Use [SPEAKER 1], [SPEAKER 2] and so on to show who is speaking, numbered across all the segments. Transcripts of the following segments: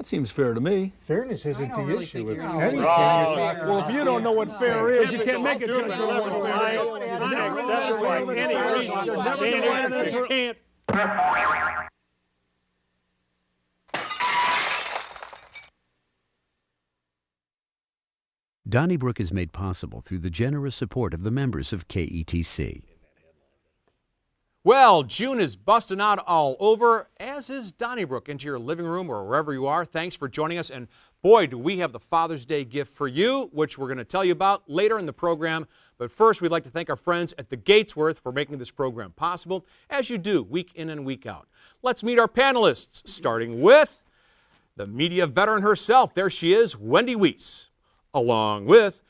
[SPEAKER 1] That seems fair to me.
[SPEAKER 2] Fairness isn't the
[SPEAKER 3] really
[SPEAKER 2] issue.
[SPEAKER 3] think
[SPEAKER 2] If
[SPEAKER 3] you're
[SPEAKER 2] anything,
[SPEAKER 1] Well, if you don't know what fair is, you can't make a judgment on what fair is.
[SPEAKER 4] Unacceptable by any reasonable standard. You can't.
[SPEAKER 5] Donnybrook is made possible through the generous support of the members of KETC.
[SPEAKER 6] Well, June is busting out all over, as is Donnybrook, into your living room or wherever you are. Thanks for joining us. And boy, do we have the Father's Day gift for you, which we're going to tell you about later in the program. But first, we'd like to thank our friends at the Gatesworth for making this program possible, as you do week in and week out. Let's meet our panelists, starting with the media veteran herself. There she is, Wendy Wiese, along with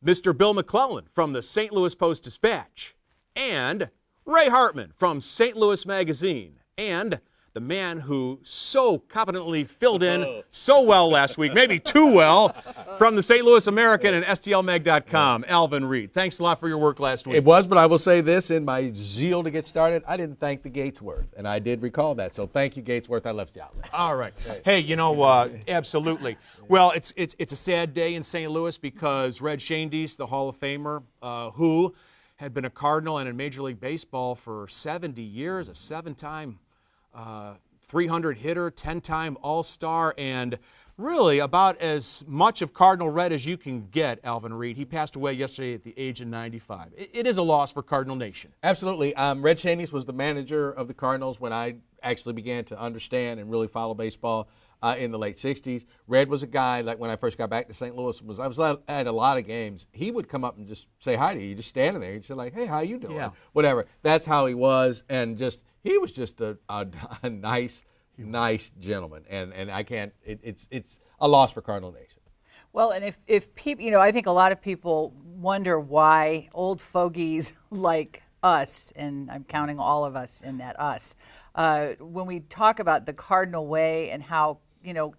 [SPEAKER 6] Mr. Bill McClellan from the St. Louis Post-Dispatch, and Ray Hartmann from St. Louis Magazine, and the man who so competently filled in so well last week, maybe too well, from the St. Louis American and STLMag.com, Alvin Reid. Thanks a lot for your work last week.
[SPEAKER 7] It was, but I will say this, in my zeal to get started, I didn't thank the Gatesworth, and I did recall that. So thank you, Gatesworth. I left you out.
[SPEAKER 6] All right. Hey, you know, absolutely. Well, it's a sad day in St. Louis because Red Schoendienst, the Hall of Famer, who had been a Cardinal and in Major League Baseball for 70 years, a 7-time 300 hitter, 10-time All-Star, and really about as much of Cardinal Red as you can get, Alvin Reid. He passed away yesterday at the age of 95. It is a loss for Cardinal Nation.
[SPEAKER 7] Absolutely. Red Schoendienst was the manager of the Cardinals when I actually began to understand and really follow baseball in the late 60s. Red was a guy, like when I first got back to St. Louis, I was at a lot of games. He would come up and just say hi to you, just standing there. He'd say like, hey, how you doing? Yeah. Whatever. That's how he was, and he was just a nice gentleman, and I can't. It's a loss for Cardinal Nation.
[SPEAKER 3] Well, and if people, I think a lot of people wonder why old fogies like us, and I'm counting all of us in that us, when we talk about the Cardinal way and how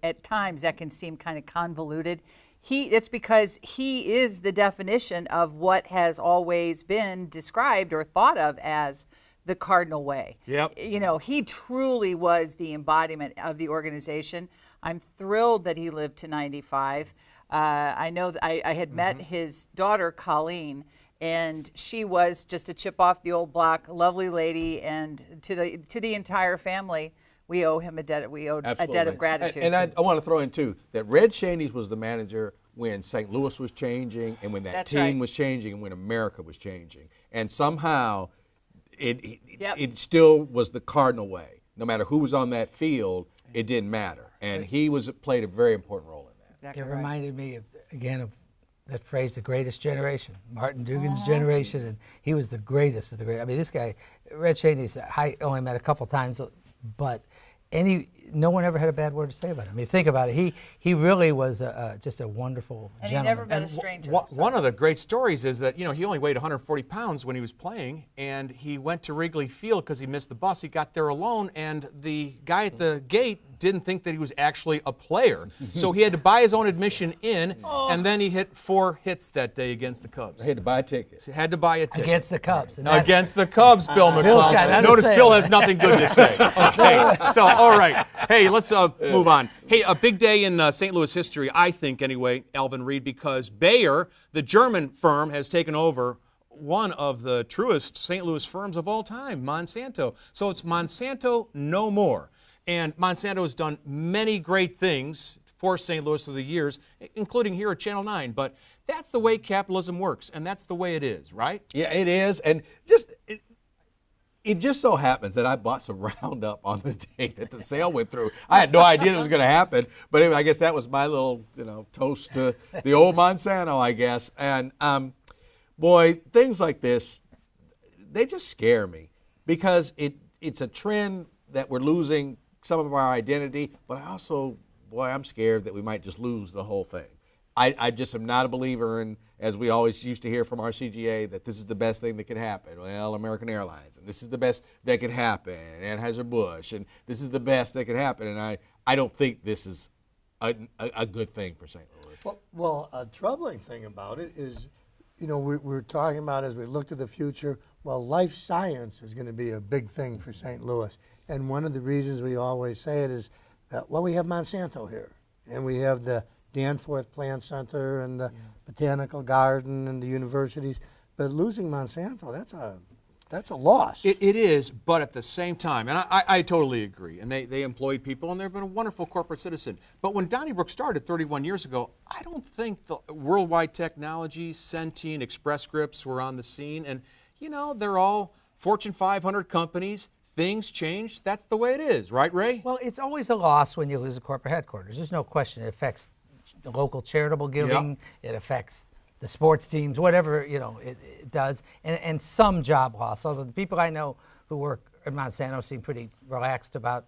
[SPEAKER 3] at times that can seem kind of convoluted. It's because he is the definition of what has always been described or thought of as the Cardinal way.
[SPEAKER 6] Yep.
[SPEAKER 3] He truly was the embodiment of the organization. I'm thrilled that he lived to 95. I know that I had met his daughter, Colleen, and she was just a chip off the old block, a lovely lady, and to the entire family, we owe him a debt. We owed a debt of gratitude.
[SPEAKER 7] And I want to throw in too that Red Schoendienst was the manager when St. Louis was changing, and when that team was changing, and when America was changing, and somehow it still was the Cardinal way. No matter who was on that field, it didn't matter, and he played a very important role in that.
[SPEAKER 8] Exactly. It reminded me of that phrase, the greatest generation, Martin Dugan's generation, and he was the greatest of the great. I mean, this guy, Red Schoendienst, I only met a couple times, but no one ever had a bad word to say about him. I mean, think about it. He really was just a wonderful gentleman.
[SPEAKER 3] And he never met a stranger.
[SPEAKER 6] One of the great stories is that, he only weighed 140 pounds when he was playing, and he went to Wrigley Field because he missed the bus. He got there alone, and the guy at the gate didn't think that he was actually a player. So he had to buy his own admission in, and then he hit 4 hits that day against the Cubs.
[SPEAKER 7] He had to buy a ticket.
[SPEAKER 6] He had to buy a ticket.
[SPEAKER 8] Against the Cubs.
[SPEAKER 6] Against the Cubs, Bill McClellan. Notice Bill has nothing good to say. Okay, so all right. Hey, let's move on. Hey, a big day in St. Louis history, I think anyway, Alvin Reid, because Bayer, the German firm, has taken over one of the truest St. Louis firms of all time, Monsanto. So it's Monsanto no more. And Monsanto has done many great things for St. Louis through the years, including here at Channel 9. But that's the way capitalism works, and that's the way it is, right?
[SPEAKER 7] Yeah, it is. And it just so happens that I bought some Roundup on the day that the sale went through. I had no idea that was going to happen, but anyway, I guess that was my little, toast to the old Monsanto, I guess. And boy, things like this, they just scare me because it's a trend that we're losing some of our identity, but I also, I'm scared that we might just lose the whole thing. I just am not a believer in, as we always used to hear from our CGA, that this is the best thing that could happen. Well, American Airlines, and this is the best that could happen, Anheuser-Busch, and this is the best that could happen, and I don't think this is a good thing for St. Louis.
[SPEAKER 2] Well, a troubling thing about it is, we're talking about as we look to the future, life science is going to be a big thing for St. Louis. And one of the reasons we always say it is well, we have Monsanto here, and we have the Danforth Plant Center and the Botanical Garden and the universities. But losing Monsanto, that's a loss.
[SPEAKER 6] It is, but at the same time, and I totally agree, and they employed people, and they've been a wonderful corporate citizen. But when Donnybrook started 31 years ago, I don't think the worldwide technology, Centene, Express Scripts were on the scene, and they're all Fortune 500 companies. Things change. That's the way it is, right, Ray?
[SPEAKER 8] Well, it's always a loss when you lose a corporate headquarters. There's no question. It affects local charitable giving. Yep. It affects the sports teams, whatever it does, and some job loss. Although the people I know who work at Monsanto seem pretty relaxed about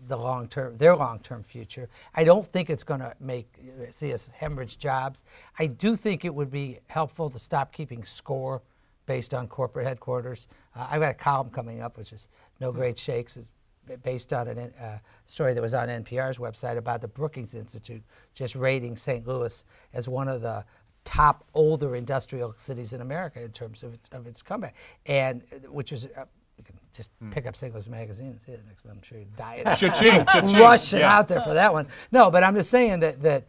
[SPEAKER 8] their long-term future. I don't think it's going to see us hemorrhage jobs. I do think it would be helpful to stop keeping score based on corporate headquarters. I've got a column coming up, which is No Great Shakes. It's based on a story that was on NPR's website about the Brookings Institute just rating St. Louis as one of the top older industrial cities in America in terms of its comeback, and which was you can just pick up St. Louis Magazine and see it next month. I'm sure you're dying.
[SPEAKER 6] Cha-ching, cha-ching.
[SPEAKER 8] Rushing out there for that one. No, but I'm just saying that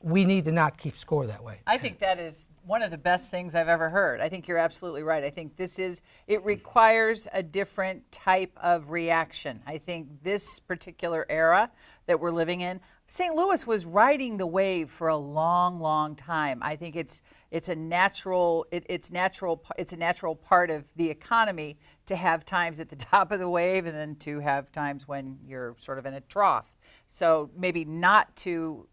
[SPEAKER 8] we need to not keep score that way.
[SPEAKER 3] I think that is one of the best things I've ever heard. I think you're absolutely right. I think it requires a different type of reaction. I think this particular era that we're living in, St. Louis was riding the wave for a long, long time. I think it's a natural part of the economy to have times at the top of the wave and then to have times when you're sort of in a trough. So maybe not to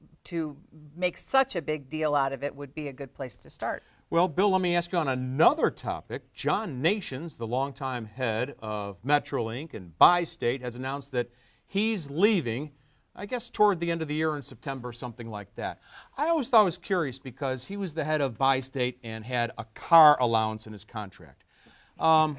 [SPEAKER 3] make such a big deal out of it would be a good place to start.
[SPEAKER 6] Well, Bill, let me ask you on another topic. John Nations, the longtime head of Metrolink and Bi-State, has announced that he's leaving, I guess toward the end of the year in September, something like that. I always thought it was curious because he was the head of Bi-State and had a car allowance in his contract. I'm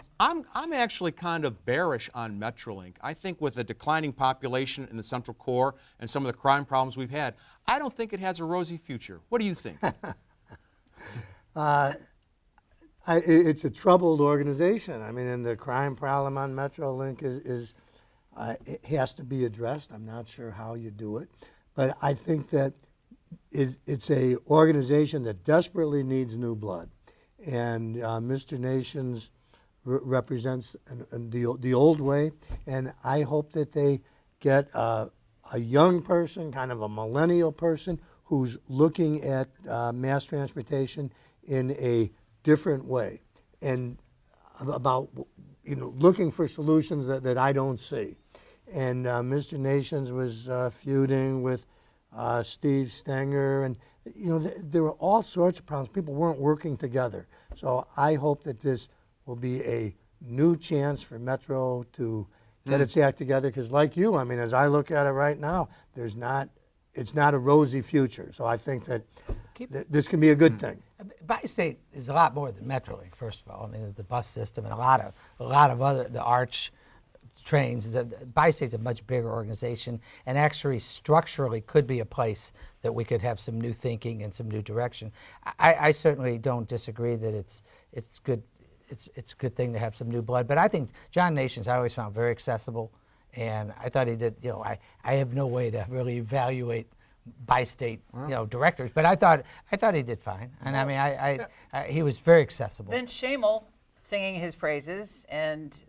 [SPEAKER 6] actually kind of bearish on Metrolink. I think with a declining population in the Central Core and some of the crime problems we've had, I don't think it has a rosy future. What do you think?
[SPEAKER 2] It's a troubled organization. I mean, and the crime problem on Metrolink it has to be addressed. I'm not sure how you do it, but I think that it's a organization that desperately needs new blood, and Mr. Nations represents the old way, and I hope that they get a young person, kind of a millennial person, who's looking at mass transportation in a different way, and about looking for solutions that I don't see. And Mr. Nations was feuding with Steve Stenger, and there were all sorts of problems. People weren't working together. So I hope that this will be a new chance for Metro to get its act together, because like you, I mean, as I look at it right now, it's not a rosy future. So I think that this can be a good thing.
[SPEAKER 8] Bi-State is a lot more than Metrolink, first of all. I mean, there's the bus system and a lot of other, the Arch trains. Bi-State's a much bigger organization, and actually structurally could be a place that we could have some new thinking and some new direction. I certainly don't disagree that it's good. It's a good thing to have some new blood. But I think John Nations I always found very accessible, and I thought he did. I have no way to really evaluate Bi-State directors, but I thought he did fine. And I mean, he was very accessible.
[SPEAKER 3] Vince Shamel singing his praises, and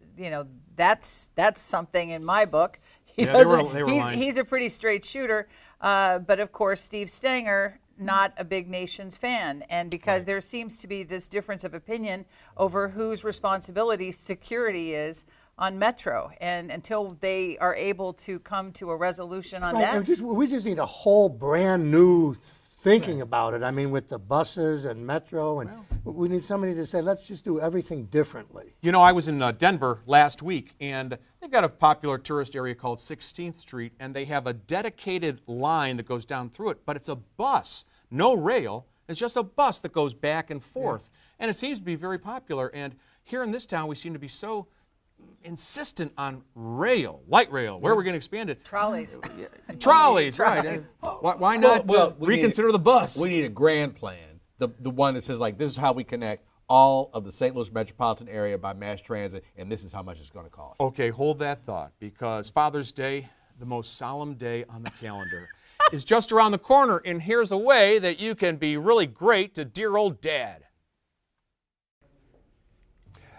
[SPEAKER 3] that's something in my book. They were lying. He's a pretty straight shooter, but of course Steve Stenger, not a big Nations fan, and because there seems to be this difference of opinion over whose responsibility security is on Metro, and until they are able to come to a resolution on that.
[SPEAKER 2] We just need a whole brand new thinking about it. I mean, with the buses and Metro, and we need somebody to say, let's just do everything differently.
[SPEAKER 6] I was in Denver last week, and they've got a popular tourist area called 16th Street, and they have a dedicated line that goes down through it, but it's a bus, no rail. It's just a bus that goes back and forth, and it seems to be very popular. And here in this town, we seem to be so insistent on rail, light rail. Where are we going to expand it?
[SPEAKER 3] Trolleys.
[SPEAKER 6] Trolleys, right. Why not reconsider the bus?
[SPEAKER 7] We need a grand plan, the one that says, like, this is how we connect all of the St. Louis metropolitan area by mass transit, and this is how much it's going to cost.
[SPEAKER 6] Okay, hold that thought, because Father's Day the most solemn day on the calendar is just around the corner, and here's a way that you can be really great to dear old Dad.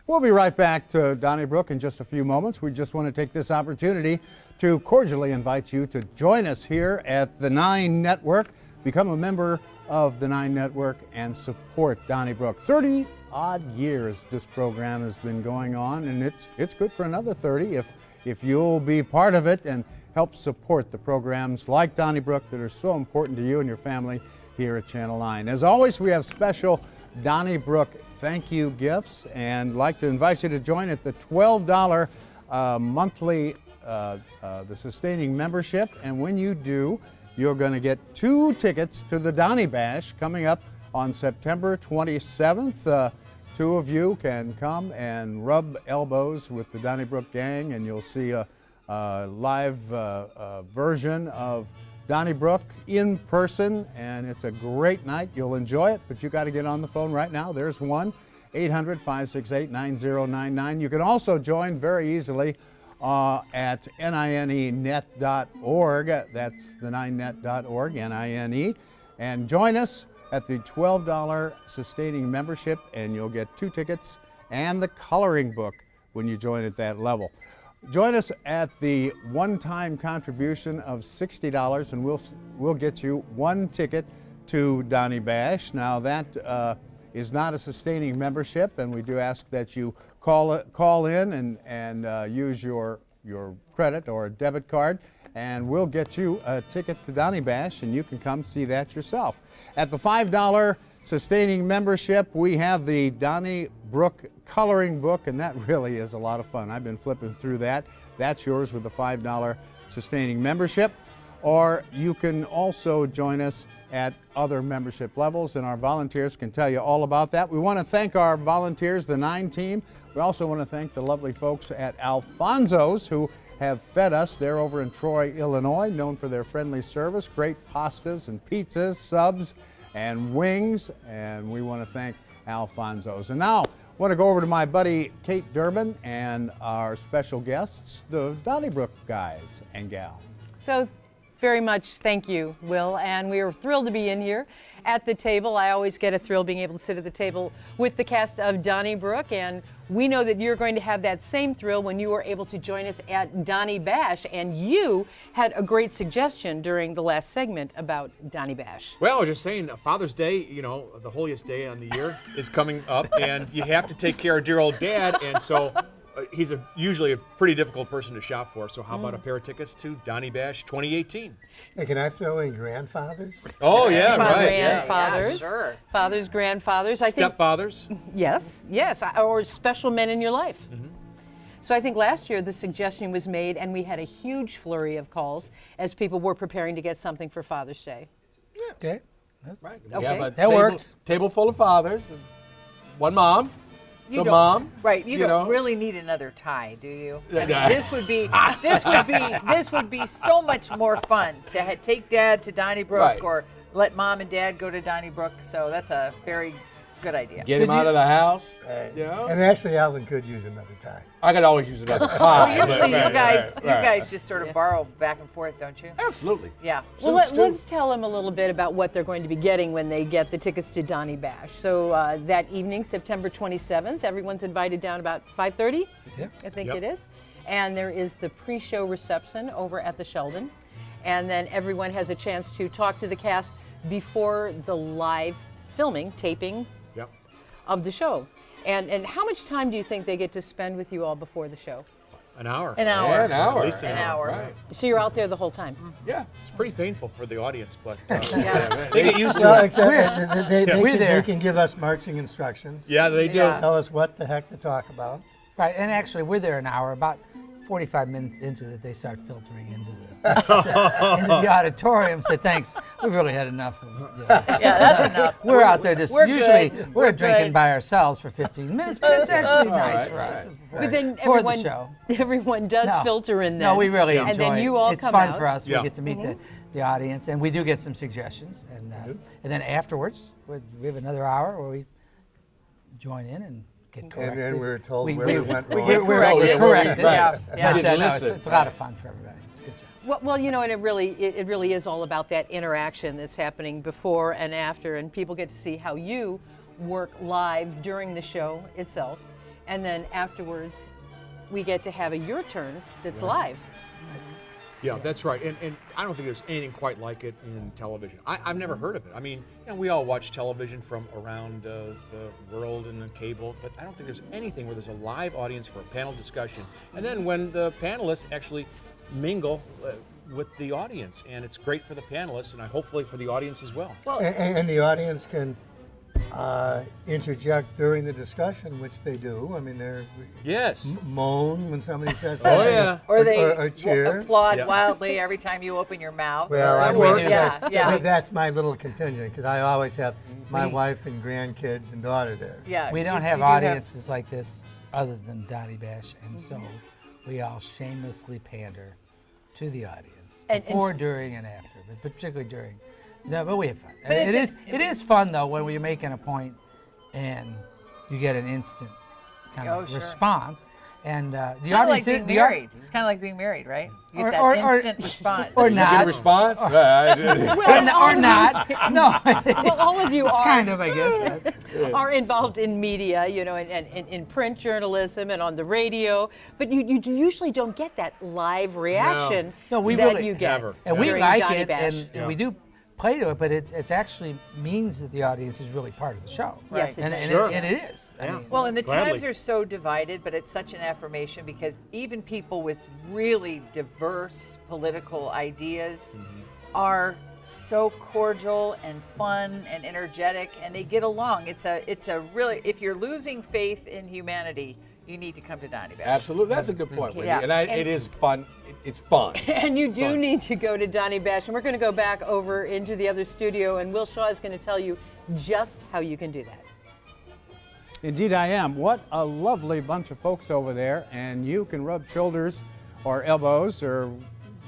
[SPEAKER 9] We'll be right back to Donnybrook in just a few moments. We just want to take this opportunity to cordially invite you to join us here at the 9 Network, become a member of the 9 Network, and support Donnybrook. 30-odd years this program has been going on, and it's good for another 30 if you'll be part of it and help support the programs like Donnybrook that are so important to you and your family here at Channel 9. As always, we have special Donnybrook thank you gifts, and like to invite you to join at the $12 monthly the sustaining membership. And when you do, you're going to get 2 tickets to the Donny Bash coming up on September 27th. 2 of you can come and rub elbows with the Donnybrook gang, and you'll see a live version of Donnybrook in person, and it's a great night. You'll enjoy it, but you got to get on the phone right now. There's 1-800-568-9099. You can also join very easily at ninenet.org. That's the 9net.org, NINE. And join us at the $12 sustaining membership, and you'll get 2 tickets and the coloring book when you join at that level. Join us at the one-time contribution of $60, and we'll get you 1 ticket to Donny Bash. Now that is not a sustaining membership, and we do ask that you call in and use your credit or a debit card, and we'll get you a ticket to Donny Bash, and you can come see that yourself. At the $5 sustaining membership, we have the Donnybrook coloring book, and that really is a lot of fun. I've been flipping through that. That's yours with the $5 sustaining membership. Or you can also join us at other membership levels, and our volunteers can tell you all about that. We want to thank our volunteers, the 9 team. We also want to thank the lovely folks at Alfonso's who have fed us. They're over in Troy, Illinois, known for their friendly service, great pastas and pizzas, subs, and wings, and we want to thank Alfonso's. And now, I want to go over to my buddy Kate Durbin and our special guests, the Donnybrook guys and gals.
[SPEAKER 10] So very much thank you, Will, and we are thrilled to be in here at the table. I always get a thrill being able to sit at the table with the cast of Donnybrook, and we know that you're going to have that same thrill when you are able to join us at Donny Bash, and you had a great suggestion during the last segment about Donny Bash.
[SPEAKER 6] Well, I was just saying, Father's Day, you know, the holiest day on the year is coming up, and you have to take care of dear old Dad, and so he's usually a pretty difficult person to shop for, so how about a pair of tickets to Donny Bash 2018?
[SPEAKER 2] Hey, can I throw in grandfathers?
[SPEAKER 6] Oh, yeah, right.
[SPEAKER 10] Grandfathers,
[SPEAKER 3] Yeah, sure.
[SPEAKER 10] fathers, grandfathers. I think
[SPEAKER 6] Stepfathers?
[SPEAKER 10] yes, or special men in your life. So I think last year the suggestion was made, and we had a huge flurry of calls as people were preparing to get something for Father's Day.
[SPEAKER 8] Okay.
[SPEAKER 7] Right.
[SPEAKER 10] Okay.
[SPEAKER 7] We have a
[SPEAKER 8] That works.
[SPEAKER 7] Table full of fathers, and 1 mom.
[SPEAKER 3] You
[SPEAKER 7] So
[SPEAKER 3] don't-
[SPEAKER 7] mom,
[SPEAKER 3] right? You,
[SPEAKER 7] you
[SPEAKER 3] don't
[SPEAKER 7] know.
[SPEAKER 3] really need another tie, do you? I mean,
[SPEAKER 7] Yeah.
[SPEAKER 3] this would be so much more fun to take Dad to Donnybrook,
[SPEAKER 7] Right.
[SPEAKER 3] or let Mom and Dad go to Donnybrook. So that's a very good idea.
[SPEAKER 7] get him out of the house. You know?
[SPEAKER 2] And actually, Alvin could use another tie.
[SPEAKER 7] I could always use another tie.
[SPEAKER 3] Usually,
[SPEAKER 7] but-
[SPEAKER 3] you
[SPEAKER 7] right,
[SPEAKER 3] guys,
[SPEAKER 7] right,
[SPEAKER 3] you
[SPEAKER 7] right.
[SPEAKER 3] guys just sort of borrow back and forth, don't you?
[SPEAKER 7] Absolutely.
[SPEAKER 3] Yeah.
[SPEAKER 10] Well, let's tell them a little bit about what they're going to be getting when they get the tickets to Donny Bash. So that evening, September 27th, everyone's invited down about 5:30,
[SPEAKER 8] Yeah.
[SPEAKER 10] I think
[SPEAKER 6] Yep.
[SPEAKER 10] it is. And there is the pre-show reception over at the Sheldon. And then everyone has a chance to talk to the cast before the live filming, taping
[SPEAKER 6] Yep.
[SPEAKER 10] of the show. And how much time do you think they get to spend with you all before the show?
[SPEAKER 6] An hour.
[SPEAKER 3] An hour.
[SPEAKER 7] Yeah, an hour.
[SPEAKER 6] At least
[SPEAKER 3] An hour.
[SPEAKER 7] Right.
[SPEAKER 10] So you're out there the whole time?
[SPEAKER 7] Yeah.
[SPEAKER 6] It's pretty painful for the audience, but
[SPEAKER 3] Yeah.
[SPEAKER 6] they get used to
[SPEAKER 2] Well,
[SPEAKER 6] it.
[SPEAKER 2] except
[SPEAKER 8] we're there.
[SPEAKER 2] they can give us marching instructions,
[SPEAKER 6] Yeah, they do.
[SPEAKER 3] Yeah.
[SPEAKER 2] tell us what the heck to talk about.
[SPEAKER 8] Right, and actually we're there an hour. About 45 minutes into it, they start filtering into the auditorium. Say thanks. We've really had enough.
[SPEAKER 3] Yeah, that's enough.
[SPEAKER 8] We're out there just
[SPEAKER 3] we're
[SPEAKER 8] usually
[SPEAKER 3] good.
[SPEAKER 8] we're
[SPEAKER 3] We're
[SPEAKER 8] drinking
[SPEAKER 3] good.
[SPEAKER 8] by ourselves for 15 minutes, but it's actually nice
[SPEAKER 7] right,
[SPEAKER 8] for us.
[SPEAKER 7] right.
[SPEAKER 10] But then
[SPEAKER 8] For the
[SPEAKER 10] everyone,
[SPEAKER 8] show.
[SPEAKER 10] everyone does
[SPEAKER 8] No.
[SPEAKER 10] filter in there.
[SPEAKER 8] No, we really enjoy
[SPEAKER 10] And then
[SPEAKER 8] it.
[SPEAKER 10] you all
[SPEAKER 8] It's
[SPEAKER 10] come
[SPEAKER 8] fun
[SPEAKER 10] out.
[SPEAKER 8] for us.
[SPEAKER 6] Yeah.
[SPEAKER 8] We get to meet the audience, and we do get some suggestions. And then afterwards, we have another hour where we join in and get corrected.
[SPEAKER 2] And then we're told where we went wrong.
[SPEAKER 8] We're
[SPEAKER 3] corrected.
[SPEAKER 8] corrected.
[SPEAKER 7] Right.
[SPEAKER 3] Yeah, yeah.
[SPEAKER 8] But, no,
[SPEAKER 7] Listen.
[SPEAKER 8] it's a lot of fun for everybody. It's a good job.
[SPEAKER 10] Well, you know, and it really is all about that interaction that's happening before and after, and people get to see how you work live during the show itself, and then afterwards, we get to have a your turn that's live.
[SPEAKER 6] Yeah, that's right. And I don't think there's anything quite like it in television. I've never heard of it. I mean, you know, we all watch television from around the world and the cable, but I don't think there's anything where there's a live audience for a panel discussion. And then when the panelists actually mingle with the audience, and it's great for the panelists, and hopefully for the audience as well.
[SPEAKER 2] And the audience can interject during the discussion, which they do. I mean, they're moan when somebody says something.
[SPEAKER 6] Oh yeah.
[SPEAKER 3] Or they
[SPEAKER 2] or cheer.
[SPEAKER 3] applaud wildly every time you open your mouth.
[SPEAKER 2] Well, I
[SPEAKER 3] work.
[SPEAKER 2] yeah. That's my little contingent because I always have my wife and grandkids and daughter there.
[SPEAKER 3] Yeah.
[SPEAKER 8] We don't have audiences like this other than Donnie Bash, and so we all shamelessly pander to the audience before, during, and after, but particularly during. No, but we have fun. It is fun though when we're making a point and you get an instant kind of response, and the audience.
[SPEAKER 3] Like being married. It's kind of like being married, right? You get that instant response.
[SPEAKER 7] Or not. Get a response?
[SPEAKER 8] Or not. No.
[SPEAKER 10] Well, all of you
[SPEAKER 8] it's kind of, I guess.
[SPEAKER 10] are involved in media, you know, and in print journalism and on the radio, but you usually don't get that live reaction
[SPEAKER 8] that
[SPEAKER 10] really you get.
[SPEAKER 6] Never.
[SPEAKER 8] And we
[SPEAKER 10] during
[SPEAKER 8] like
[SPEAKER 10] Donnie
[SPEAKER 8] it,
[SPEAKER 10] Bash.
[SPEAKER 8] and we do play to it, but it actually means that the audience is really part of the show.
[SPEAKER 10] Yes,
[SPEAKER 8] and it is. I mean,
[SPEAKER 3] Well, and the
[SPEAKER 4] Gladly.
[SPEAKER 3] times are so divided, but it's such an affirmation because even people with really diverse political ideas are so cordial and fun and energetic, and they get along. It's a really, if you're losing faith in humanity, you need to come to Donnie Bash.
[SPEAKER 7] Absolutely. That's a good point, Wendy.
[SPEAKER 3] Yeah.
[SPEAKER 7] And it is fun. It's fun.
[SPEAKER 10] And you do need to go to Donnie Bash, and we're going to go back over into the other studio, and Will Shaw is going to tell you just how you can do that.
[SPEAKER 9] Indeed I am. What a lovely bunch of folks over there, and you can rub shoulders or elbows or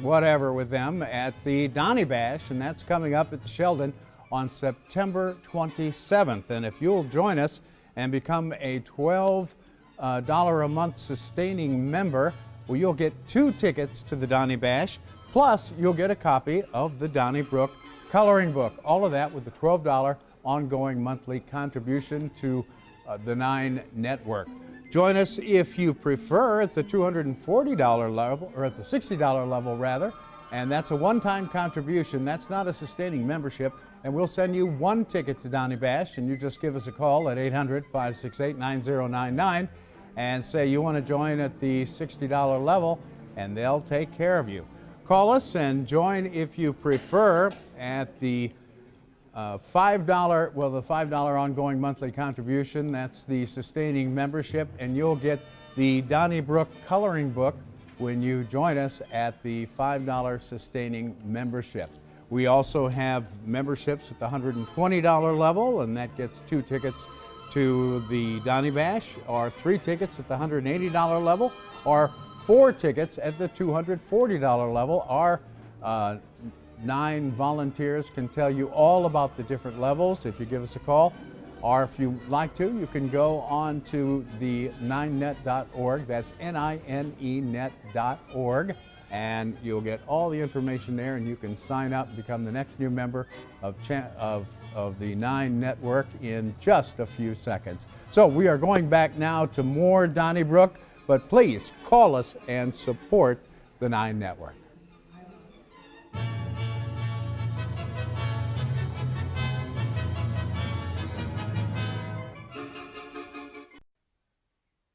[SPEAKER 9] whatever with them at the Donnie Bash, and that's coming up at the Sheldon on September 27th. And if you'll join us and become a $12 a month sustaining member, well, you'll get 2 tickets to the Donnie Bash, plus you'll get a copy of the Donnybrook coloring book. All of that with the $12 ongoing monthly contribution to the 9 Network. Join us if you prefer at the $240 level, or at the $60 level rather, and that's a one-time contribution. That's not a sustaining membership, and we'll send you 1 ticket to Donnie Bash, and you just give us a call at 800-568-9099 and say you want to join at the $60 level, and they'll take care of you. Call us and join if you prefer at the $5, well, the $5 ongoing monthly contribution. That's the sustaining membership, and you'll get the Donnybrook coloring book when you join us at the $5 sustaining membership. We also have memberships at the $120 level, and that gets 2 tickets to the Donnie Bash, or 3 tickets at the $180 level, or 4 tickets at the $240 level. Our 9 volunteers can tell you all about the different levels if you give us a call, or if you like to, you can go on to the 9net.org. That's NINE-net.org, and you'll get all the information there, and you can sign up and become the next new member of the 9 Network in just a few seconds. So we are going back now to more Donnybrook, but please call us and support the 9 Network.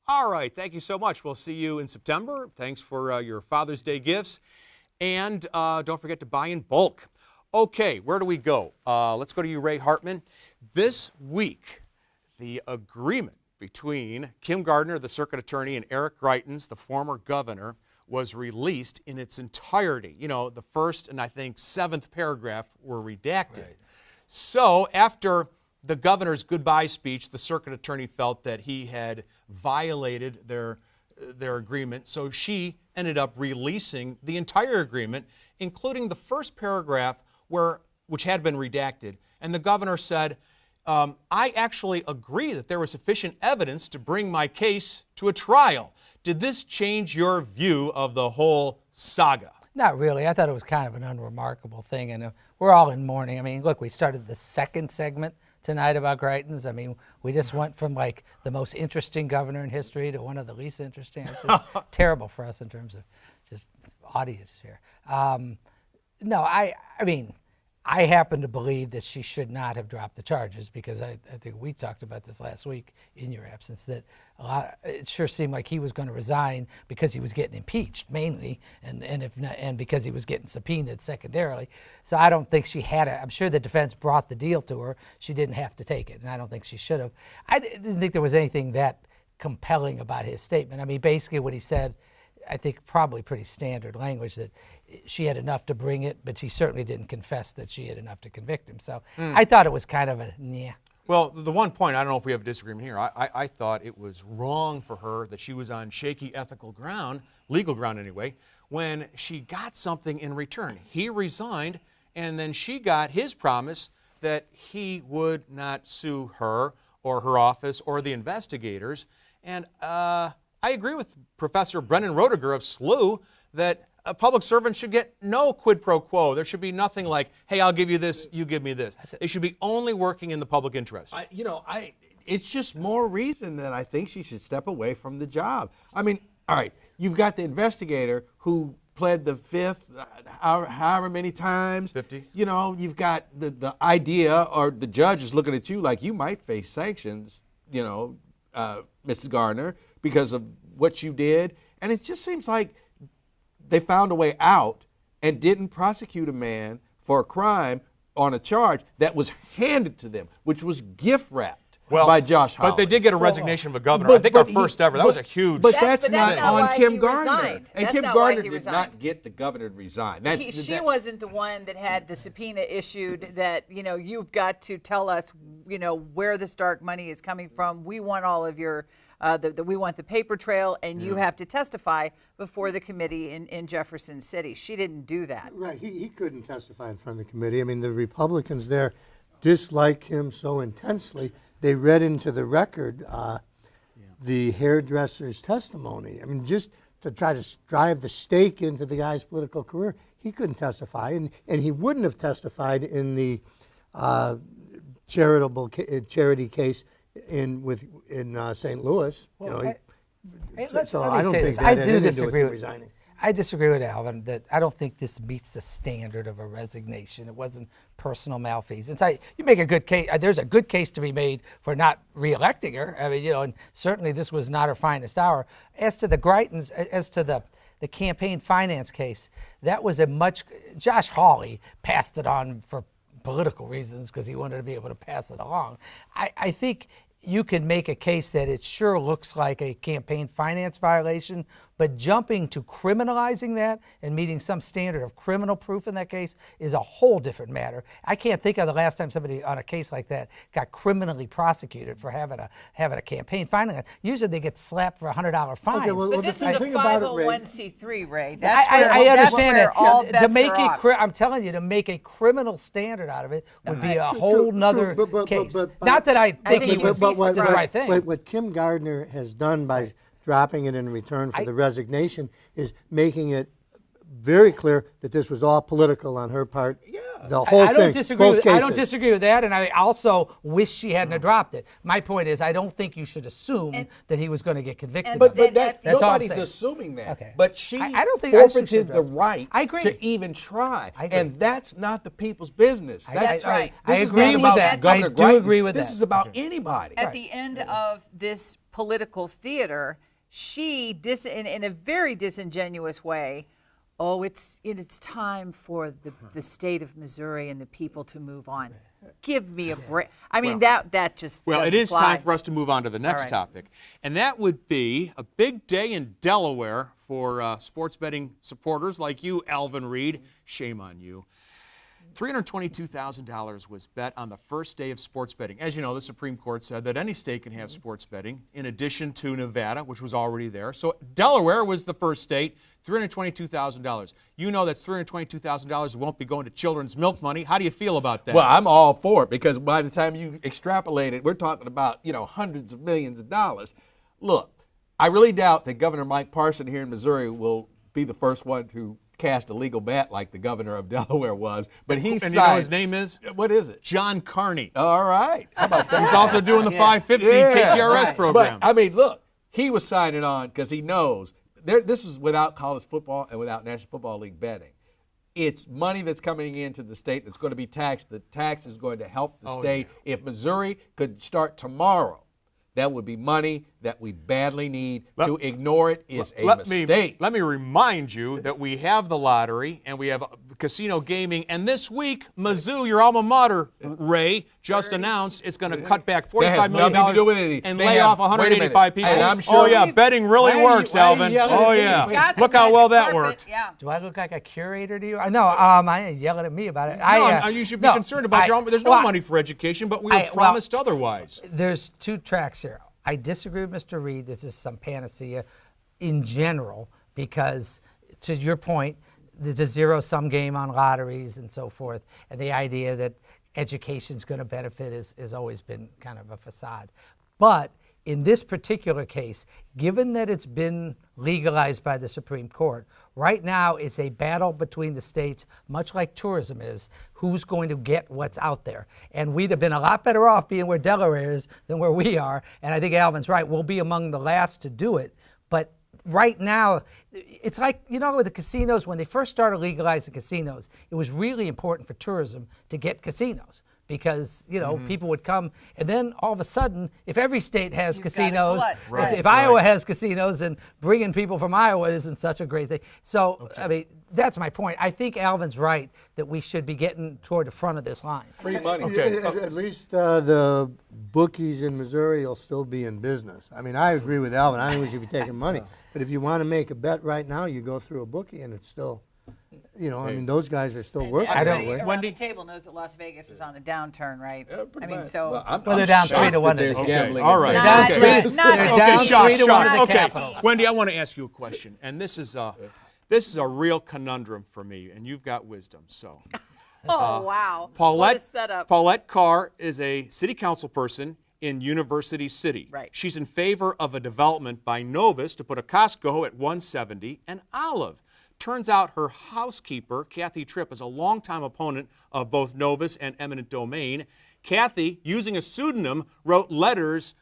[SPEAKER 6] All right, thank you so much. We'll see you in September. Thanks for your Father's Day gifts. And don't forget to buy in bulk. Okay, where do we go? Let's go to you, Ray Hartmann. This week, the agreement between Kim Gardner, the circuit attorney, and Eric Greitens, the former governor, was released in its entirety. You know, the first and I think 7th paragraph were redacted. Right. So after the governor's goodbye speech, the circuit attorney felt that he had violated their agreement, so she ended up releasing the entire agreement, including the first paragraph which had been redacted. And the governor said, I actually agree that there was sufficient evidence to bring my case to a trial. Did this change your view of the whole saga?
[SPEAKER 8] Not really. I thought it was kind of an unremarkable thing, and we're all in mourning. I mean, look, we started the second segment tonight about Greitens. I mean, we just went from like the most interesting governor in history to one of the least interesting. It's just terrible for us in terms of just audience here. No, I mean, I happen to believe that she should not have dropped the charges because I think we talked about this last week in your absence, that it sure seemed like he was going to resign because he was getting impeached mainly, and because he was getting subpoenaed secondarily. So I don't think she had I'm sure the defense brought the deal to her. She didn't have to take it, and I don't think she should have. I didn't think there was anything that compelling about his statement. I mean, basically what he said, I think probably pretty standard language, that she had enough to bring it, but she certainly didn't confess that she had enough to convict him. So I thought it was kind of a yeah.
[SPEAKER 6] Well, the one point, I don't know if we have a disagreement here, I thought it was wrong for her that she was on shaky ethical ground, legal ground anyway, when she got something in return. He resigned, and then she got his promise that he would not sue her or her office or the investigators. And I agree with Professor Brennan Roediger of SLU that a public servant should get no quid pro quo. There should be nothing like, hey, I'll give you this, you give me this. They should be only working in the public interest.
[SPEAKER 7] It's just more reason that I think she should step away from the job. I mean, all right, you've got the investigator who pled the fifth, however many times.
[SPEAKER 6] 50.
[SPEAKER 7] You know, you've got the idea, or the judge is looking at you like you might face sanctions, Mrs. Gardner, because of what you did. And it just seems like they found a way out and didn't prosecute a man for a crime on a charge that was handed to them, which was gift wrapped by Josh Hawley.
[SPEAKER 6] But they did get a resignation of a governor. I think our first ever. That was a huge.
[SPEAKER 7] But that's not on Kim Gardner.
[SPEAKER 3] Resigned.
[SPEAKER 7] And
[SPEAKER 3] That's
[SPEAKER 7] Kim
[SPEAKER 3] not
[SPEAKER 7] Gardner
[SPEAKER 3] why he
[SPEAKER 7] did
[SPEAKER 3] resigned.
[SPEAKER 7] not get the governor to resign.
[SPEAKER 3] She wasn't the one that had the subpoena issued that, you've got to tell us, where this dark money is coming from. We want all of your, we want the paper trail, and you have to testify before the committee in Jefferson City. She didn't do that.
[SPEAKER 2] Right, he couldn't testify in front of the committee. I mean, the Republicans there dislike him so intensely, they read into the record the hairdresser's testimony. I mean, just to try to drive the stake into the guy's political career, he couldn't testify, and he wouldn't have testified in the charity case in St. Louis.
[SPEAKER 8] Well,
[SPEAKER 2] So
[SPEAKER 8] let
[SPEAKER 2] I
[SPEAKER 8] me
[SPEAKER 2] don't
[SPEAKER 8] say
[SPEAKER 2] think
[SPEAKER 8] this.
[SPEAKER 2] that
[SPEAKER 8] I
[SPEAKER 2] had
[SPEAKER 8] do
[SPEAKER 2] anything to do with
[SPEAKER 8] disagree
[SPEAKER 2] him
[SPEAKER 8] with
[SPEAKER 2] resigning.
[SPEAKER 8] I disagree with Alvin that I don't think this meets the standard of a resignation. It wasn't personal malfeasance. You make a good case. There's a good case to be made for not reelecting her. I mean, and certainly this was not her finest hour. As to the Greitens, as to the campaign finance case, that was Josh Hawley passed it on for political reasons because he wanted to be able to pass it along. I think you can make a case that it sure looks like a campaign finance violation, but jumping to criminalizing that and meeting some standard of criminal proof in that case is a whole different matter. I can't think of the last time somebody on a case like that got criminally prosecuted for having a campaign finance. Usually they get slapped for $100 fines.
[SPEAKER 2] Okay, well,
[SPEAKER 3] But this is a 501c3, Ray.
[SPEAKER 8] I understand that.
[SPEAKER 3] All
[SPEAKER 8] to
[SPEAKER 3] bets
[SPEAKER 8] make
[SPEAKER 3] are off.
[SPEAKER 8] I'm telling you, to make a criminal standard out of it would be a whole nother case. Not that I think he was the right thing.
[SPEAKER 2] What Kim Gardner has done by dropping it in return for the resignation is making it very clear that this was all political on her part. Yeah. The whole thing.
[SPEAKER 8] I don't disagree with that, and I also wish she hadn't dropped it. My point is, I don't think you should assume that he was going to get convicted.
[SPEAKER 7] But
[SPEAKER 8] that's all I'm
[SPEAKER 7] nobody's
[SPEAKER 8] saying.
[SPEAKER 7] assuming that.
[SPEAKER 8] Okay.
[SPEAKER 7] But she
[SPEAKER 8] I don't think I should
[SPEAKER 7] forfeited the right
[SPEAKER 8] I agree.
[SPEAKER 7] to even try.
[SPEAKER 8] I agree.
[SPEAKER 7] And that's not the people's business.
[SPEAKER 3] That's right.
[SPEAKER 7] This
[SPEAKER 8] I
[SPEAKER 7] is
[SPEAKER 8] agree
[SPEAKER 7] not
[SPEAKER 8] with
[SPEAKER 7] about
[SPEAKER 8] that.
[SPEAKER 7] Governor
[SPEAKER 8] I do
[SPEAKER 7] Greitens.
[SPEAKER 8] agree with
[SPEAKER 7] this
[SPEAKER 8] that.
[SPEAKER 7] is about anybody.
[SPEAKER 3] At the end of this political theater, she, in a very disingenuous way, it's time for the state of Missouri and the people to move on. Give me a break. I mean, that just
[SPEAKER 6] Well, it
[SPEAKER 3] doesn't
[SPEAKER 6] is
[SPEAKER 3] fly.
[SPEAKER 6] time for us to move on to the next
[SPEAKER 3] right.
[SPEAKER 6] topic. And that would be a big day in Delaware for sports betting supporters like you, Alvin Reid. Shame on you. $322,000 was bet on the first day of sports betting. As you know, the Supreme Court said that any state can have sports betting in addition to Nevada, which was already there. So Delaware was the first state, $322,000. You know that's $322,000 won't be going to children's milk money. How do you feel about that?
[SPEAKER 7] Well, I'm all for it because by the time you extrapolate it, we're talking about, hundreds of millions of dollars. Look, I really doubt that Governor Mike Parson here in Missouri will be the first one to cast a legal bet like the governor of Delaware was, but he
[SPEAKER 6] And
[SPEAKER 7] signed.
[SPEAKER 6] you know his name is?
[SPEAKER 7] What is it?
[SPEAKER 6] John Carney.
[SPEAKER 7] All right. How about that?
[SPEAKER 6] He's also doing the 550
[SPEAKER 7] Yeah.
[SPEAKER 6] KTRS program.
[SPEAKER 7] But I mean, look, he was signing on because he knows this is without college football and without National Football League betting. It's money that's coming into the state that's going to be taxed. The tax is going to help the state.
[SPEAKER 6] Yeah.
[SPEAKER 7] If Missouri could start tomorrow, that would be money that we badly need. To ignore it is a mistake.
[SPEAKER 6] Let me remind you that we have the lottery and we have casino gaming. And this week, Mizzou, your alma mater, Ray, just announced it's going to cut back $45 million
[SPEAKER 7] nothing to do with it.
[SPEAKER 6] and
[SPEAKER 7] They
[SPEAKER 6] lay
[SPEAKER 7] have-
[SPEAKER 6] off 185 people.
[SPEAKER 7] And I'm sure-
[SPEAKER 6] Oh, yeah, betting really works, Alvin. Oh, yeah. Look how well that worked.
[SPEAKER 3] Yeah.
[SPEAKER 8] Do I look like a curator to you? No, I ain't yelling at me about it.
[SPEAKER 6] No, you should be concerned about your own. There's no money for education, but we were promised otherwise.
[SPEAKER 8] There's two tracks here. I disagree with Mr. Reid. This is some panacea in general because, to your point, there's a zero-sum game on lotteries and so forth, and the idea that education's going to benefit has always been kind of a facade. But in this particular case, given that it's been legalized by the Supreme Court, right now it's a battle between the states, much like tourism is, who's going to get what's out there. And we'd have been a lot better off being where Delaware is than where we are. And I think Alvin's right. We'll be among the last to do it. But right now, it's like, you know, with the casinos, when they first started legalizing casinos, it was really important for tourism to get casinos. Because, you know, people would come, and then all of a sudden, if every state has casinos, if Iowa has casinos, then bringing people from Iowa isn't such a great thing. So, I mean, that's my point. I think Alvin's right that we should be getting toward the front of this line.
[SPEAKER 7] Free money.
[SPEAKER 6] Okay.
[SPEAKER 2] At least the bookies in Missouri will still be in business. I mean, I agree with Alvin. I think we should be taking money. But if you want to make a bet right now, you go through a bookie, and it's still, you know, I mean, those guys are still working.
[SPEAKER 3] Everybody around
[SPEAKER 6] Wendy?
[SPEAKER 3] the table knows that Las Vegas is on the downturn, right?
[SPEAKER 7] pretty
[SPEAKER 3] I mean,
[SPEAKER 7] much.
[SPEAKER 3] so
[SPEAKER 7] Well,
[SPEAKER 8] they're down 3-1
[SPEAKER 7] that
[SPEAKER 8] today.
[SPEAKER 7] there's gambling.
[SPEAKER 6] All right.
[SPEAKER 7] in
[SPEAKER 3] Not-
[SPEAKER 7] Vegas.
[SPEAKER 8] They're
[SPEAKER 3] not-
[SPEAKER 8] down
[SPEAKER 6] Shock.
[SPEAKER 8] 3-1 to the
[SPEAKER 6] Okay,
[SPEAKER 8] Capitals.
[SPEAKER 6] Wendy, I want to ask you a question, and this is a real conundrum for me, and you've got wisdom. So,
[SPEAKER 3] Oh, wow.
[SPEAKER 6] Paulette,
[SPEAKER 3] What a setup.
[SPEAKER 6] Paulette Carr is a city council person in University City.
[SPEAKER 3] Right.
[SPEAKER 6] She's in favor of a development by Novus to put a Costco at 170 and Olive. Turns out her housekeeper, Kathy Tripp, is a longtime opponent of both Novus and eminent domain. Kathy, using a pseudonym, wrote letters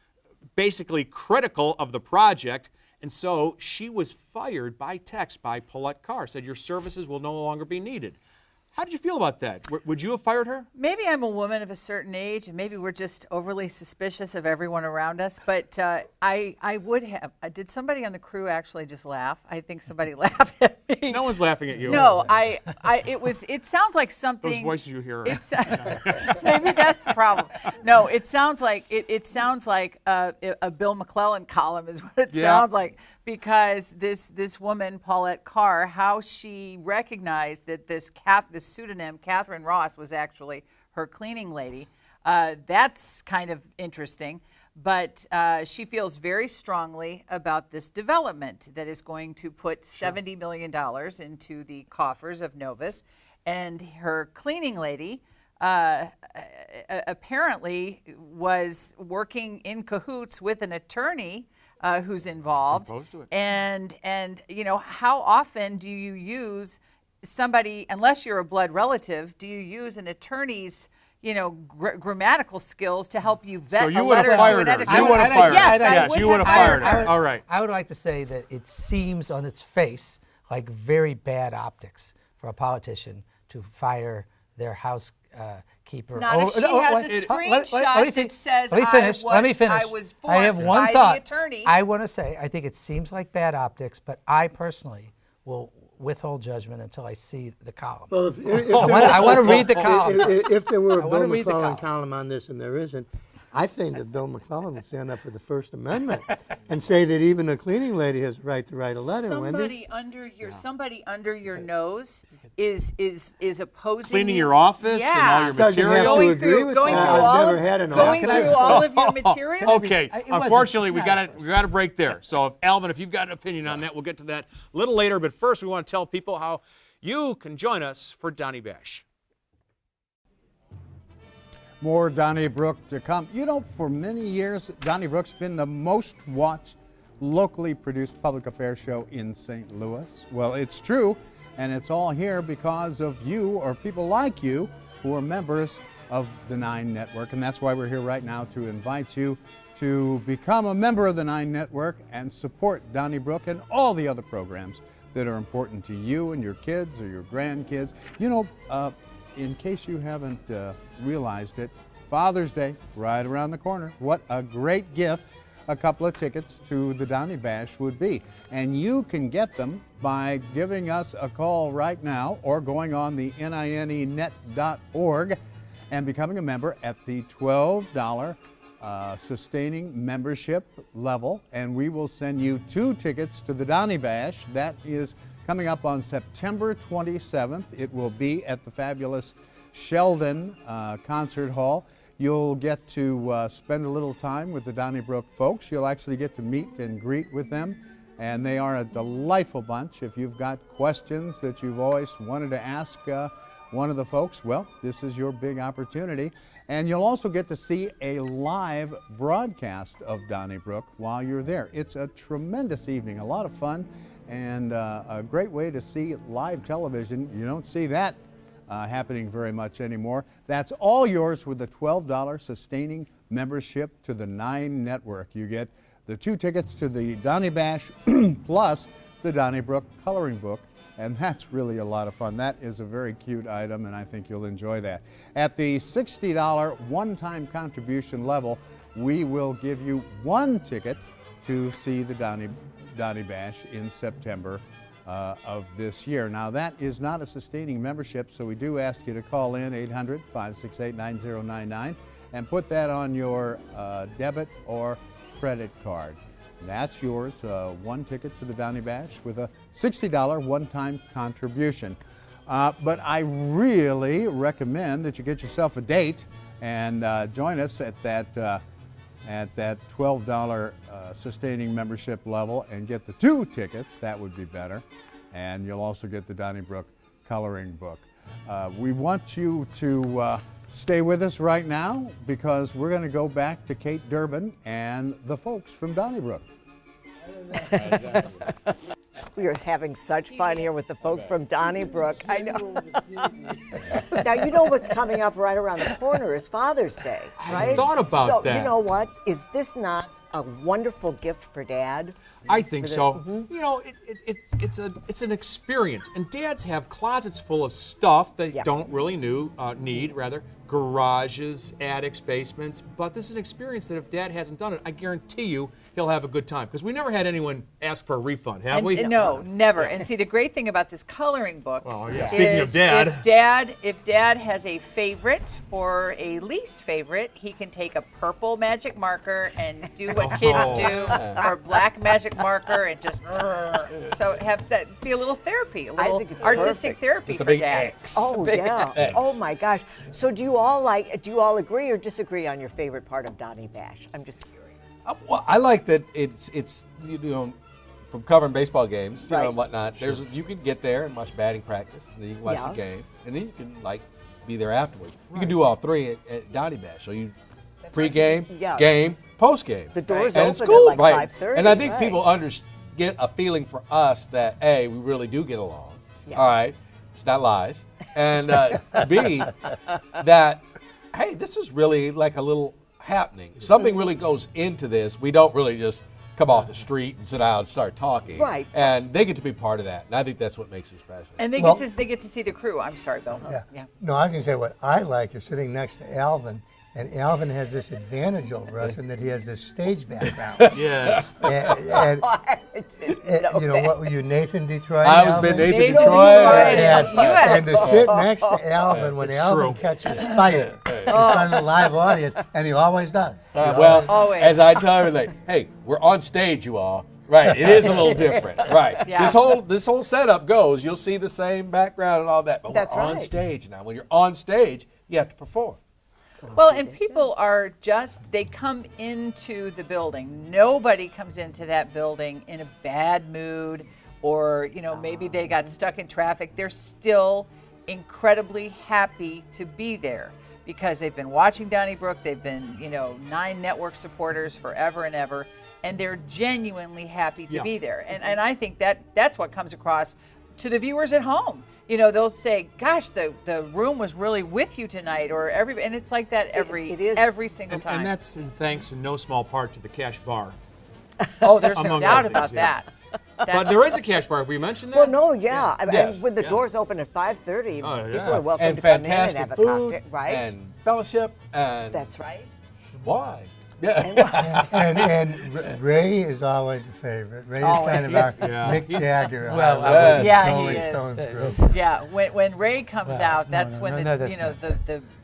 [SPEAKER 6] basically critical of the project, and so she was fired by text by Paulette Carr, said your services will no longer be needed. How did you feel about that? Would you have fired her?
[SPEAKER 3] Maybe I'm a woman of a certain age, and maybe we're just overly suspicious of everyone around us. But I would have. Did somebody on the crew actually just laugh? I think somebody laughed at me.
[SPEAKER 6] No one's laughing at you.
[SPEAKER 3] No, it sounds like something.
[SPEAKER 6] Those voices you hear.
[SPEAKER 3] It's, maybe that's the problem. No, it sounds like it sounds like a Bill McClellan column is what it sounds like, because this woman Paulette Carr, how she recognized that this pseudonym Catherine Ross was actually her cleaning lady. That's kind of interesting. But she feels very strongly about this development that is going to put $70 million into the coffers of Novus. And her cleaning lady apparently was working in cahoots with an attorney who's involved.
[SPEAKER 6] Opposed to it.
[SPEAKER 3] And you know, how often do you use somebody, unless you're a blood relative, do you use an attorney's, you know, grammatical skills to help you vet
[SPEAKER 6] So you
[SPEAKER 3] a
[SPEAKER 6] would have
[SPEAKER 3] letter
[SPEAKER 6] fired
[SPEAKER 3] to an
[SPEAKER 6] her.
[SPEAKER 3] editor?
[SPEAKER 6] You would have fired her.
[SPEAKER 3] Yes,
[SPEAKER 6] Yes, you would have fired her. All right.
[SPEAKER 8] I would like to say that it seems on its face like very bad optics for a politician to fire their housekeeper.
[SPEAKER 3] Not if she has a screenshot that says
[SPEAKER 8] let me finish.
[SPEAKER 3] I was
[SPEAKER 8] I have
[SPEAKER 3] forced
[SPEAKER 8] one
[SPEAKER 3] by
[SPEAKER 8] thought.
[SPEAKER 3] the attorney.
[SPEAKER 8] I want to say I think it seems like bad optics, but I personally will withhold judgment until I see the column.
[SPEAKER 2] Well, if
[SPEAKER 8] I want to read the column.
[SPEAKER 2] If there were a
[SPEAKER 8] I wanna
[SPEAKER 2] Bill
[SPEAKER 8] read the
[SPEAKER 2] McClellan
[SPEAKER 8] column.
[SPEAKER 2] column on this, and there isn't, I think that Bill McClellan would stand up for the First Amendment and say that even a cleaning lady has a right to write a letter. Wendy.
[SPEAKER 3] Somebody under your nose is opposing
[SPEAKER 6] Cleaning
[SPEAKER 3] you.
[SPEAKER 6] your office and all your
[SPEAKER 2] Doesn't have
[SPEAKER 6] materials.
[SPEAKER 2] to agree with
[SPEAKER 3] going
[SPEAKER 2] that.
[SPEAKER 3] through all
[SPEAKER 2] I've never
[SPEAKER 3] of-
[SPEAKER 2] had an
[SPEAKER 3] going
[SPEAKER 2] office.
[SPEAKER 3] through all of your materials.
[SPEAKER 6] Okay.
[SPEAKER 8] It wasn't-
[SPEAKER 6] Unfortunately, we
[SPEAKER 8] it's
[SPEAKER 6] got
[SPEAKER 8] not
[SPEAKER 6] to break there. So, Alvin, if you've got an opinion on that, we'll get to that a little later. But first, we want to tell people how you can join us for Donny Bash.
[SPEAKER 9] More Donnybrook to come. You know, for many years, Donnybrook's been the most watched locally produced public affairs show in St. Louis. Well, it's true. And it's all here because of you or people like you who are members of the 9 Network. And that's why we're here right now to invite you to become a member of the 9 Network and support Donnybrook and all the other programs that are important to you and your kids or your grandkids. You know, in case you haven't realized it, Father's Day, right around the corner. What a great gift a couple of tickets to the Donny Bash would be. And you can get them by giving us a call right now or going on the ninenet.org and becoming a member at the $12 sustaining membership level. And we will send you 2 tickets to the Donny Bash. That is coming up on September 27th. It will be at the fabulous Sheldon Concert Hall. You'll get to spend a little time with the Donnybrook folks. You'll actually get to meet and greet with them, and they are a delightful bunch. If you've got questions that you've always wanted to ask one of the folks, well, this is your big opportunity. And you'll also get to see a live broadcast of Donnybrook while you're there. It's a tremendous evening, a lot of fun, and a great way to see live television. You don't see that happening very much anymore. That's all yours with the $12 sustaining membership to the 9 Network. You get the 2 tickets to the Donny Bash plus the Donnybrook coloring book, and that's really a lot of fun. That is a very cute item, and I think you'll enjoy that. At the $60 one-time contribution level, we will give you 1 ticket to see the Donny Bash in September of this year. Now, that is not a sustaining membership, so we do ask you to call in 800-568-9099 and put that on your debit or credit card. That's yours, 1 ticket to the Donny Bash with a $60 one-time contribution. But I really recommend that you get yourself a date and join us at that $12 sustaining membership level and get the 2 tickets. That would be better. And you'll also get the Donnybrook coloring book. We want you to stay with us right now because we're going to go back to Kate Durbin and the folks from Donnybrook.
[SPEAKER 11] We are having such fun here with the folks from Donnybrook. I know. Now, you know what's coming up right around the corner is Father's Day, right?
[SPEAKER 6] I thought about that.
[SPEAKER 11] So, you know what? Is this not a wonderful gift for Dad?
[SPEAKER 6] I think so. You know, it's an experience, and dads have closets full of stuff that don't really need garages, attics, basements. But this is an experience that if Dad hasn't done it, I guarantee you he'll have a good time. Because we never had anyone ask for a refund, have we?
[SPEAKER 3] No, never. And see, the great thing about this coloring book is
[SPEAKER 6] speaking of Dad.
[SPEAKER 3] If Dad has a favorite or a least favorite, he can take a purple magic marker and do what kids do, or black magic marker, and just so have that be a little therapy, a little artistic therapy
[SPEAKER 7] just a
[SPEAKER 3] for
[SPEAKER 7] big
[SPEAKER 3] Dad.
[SPEAKER 7] X.
[SPEAKER 11] Oh, yeah.
[SPEAKER 7] X.
[SPEAKER 11] Oh, my gosh. So do you all agree or disagree on your favorite part of Donny Bash? I'm just curious.
[SPEAKER 7] Well, I like that it's you know, from covering baseball games, you know, and whatnot.
[SPEAKER 6] Sure.
[SPEAKER 7] You can get there and watch batting practice, and then you can watch the game, and then you can be there afterwards. You can do all 3 at Donny Bash. So you pre-game, game, post-game.
[SPEAKER 11] The doors
[SPEAKER 7] and
[SPEAKER 11] open
[SPEAKER 7] school,
[SPEAKER 11] at like 5:30.
[SPEAKER 7] And I think people get a feeling for us that A, we really do get along.
[SPEAKER 11] Yeah.
[SPEAKER 7] All right, it's not lies, and B, that hey, this is really like a little happening. Something really goes into this. We don't really just come off the street and sit down and start talking.
[SPEAKER 11] Right.
[SPEAKER 7] And they get to be part of that. And I think that's what makes it special.
[SPEAKER 3] And they get to see the crew. I'm sorry, Bill.
[SPEAKER 2] Yeah. No, I was going to say what I like is sitting next to Alvin. And Alvin has this advantage over us in that he has this stage background.
[SPEAKER 6] Yes.
[SPEAKER 2] And you know, what were you, Nathan Detroit?
[SPEAKER 7] I was Nathan Detroit.
[SPEAKER 2] And to sit next to Alvin when Alvin catches fire in front of the live audience, and he always does.
[SPEAKER 3] Always.
[SPEAKER 7] As I tell everybody, hey, we're on stage, you all. Right, it is a little different. Right.
[SPEAKER 3] Yeah.
[SPEAKER 7] This whole setup goes, you'll see the same background and all that, but we're on stage now. When you're on stage, you have to perform.
[SPEAKER 3] Well, and people are they come into the building. Nobody comes into that building in a bad mood or, you know, maybe they got stuck in traffic. They're still incredibly happy to be there because they've been watching Donnybrook. They've been, you know, 9 Network supporters forever and ever, and they're genuinely happy to be there. And I think that's what comes across to the viewers at home. You know, they'll say, "Gosh, the room was really with you tonight," or and it's like that every single time.
[SPEAKER 6] And that's thanks in no small part to the cash bar.
[SPEAKER 3] Oh, there's no doubt about that.
[SPEAKER 6] But there is a cash bar. Have we mentioned that?
[SPEAKER 11] Well, no, yeah.
[SPEAKER 7] Yes.
[SPEAKER 11] And when the doors open at 5:30,
[SPEAKER 6] Oh, yeah.
[SPEAKER 11] people are welcome
[SPEAKER 7] And
[SPEAKER 11] to come in and
[SPEAKER 7] fantastic
[SPEAKER 11] have a
[SPEAKER 7] food,
[SPEAKER 11] cocktail, right?
[SPEAKER 7] and fellowship, and
[SPEAKER 11] That's right.
[SPEAKER 7] why? Yeah.
[SPEAKER 2] And Ray is always a favorite. Ray is kind of our Mick Jagger. of
[SPEAKER 8] Well,
[SPEAKER 2] our
[SPEAKER 3] yeah, he
[SPEAKER 2] Rolling
[SPEAKER 3] is.
[SPEAKER 2] Stones group.
[SPEAKER 3] Yeah, when Ray comes out, that's when
[SPEAKER 8] that's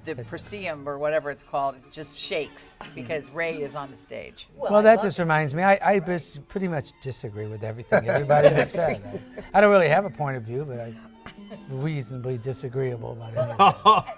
[SPEAKER 3] the proscenium or whatever it's called, it just shakes because Ray is on the stage.
[SPEAKER 8] Well, that just reminds me, I pretty much disagree with everything everybody has said. I don't really have a point of view, but I'm reasonably disagreeable about it.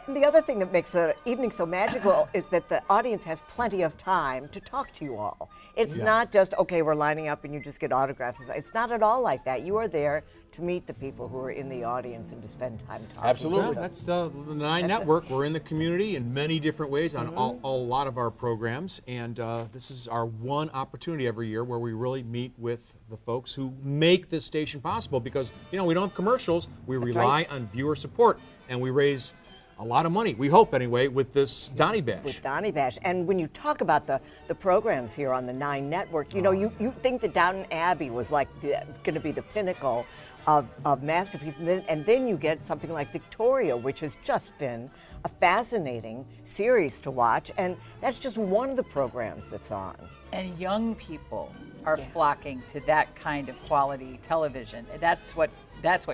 [SPEAKER 11] And the other thing that makes the evening so magical is that the audience has plenty of time to talk to you all. It's not just, okay, we're lining up and you just get autographs. It's not at all like that. You are there to meet the people who are in the audience and to spend time talking
[SPEAKER 7] Absolutely.
[SPEAKER 11] with them.
[SPEAKER 6] That's the Nine Network. We're in the community in many different ways on a lot of our programs, and this is our one opportunity every year where we really meet with the folks who make this station possible, because we don't have commercials. We rely on viewer support, and we raise a lot of money, we hope anyway, with this Donny Bash.
[SPEAKER 11] With Donny Bash. And when you talk about the programs here on the Nine Network, you know, you think that Downton Abbey was like going to be the pinnacle of masterpiece, and then you get something like Victoria, which has just been a fascinating series to watch, and that's just one of the programs that's on.
[SPEAKER 3] And young people are flocking to that kind of quality television. That's what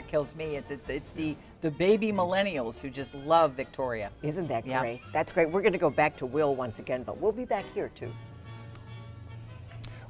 [SPEAKER 3] kills me. It's the baby millennials who just love Victoria.
[SPEAKER 11] Isn't that great? That's great. We're going to go back to Will once again, but we'll be back here too.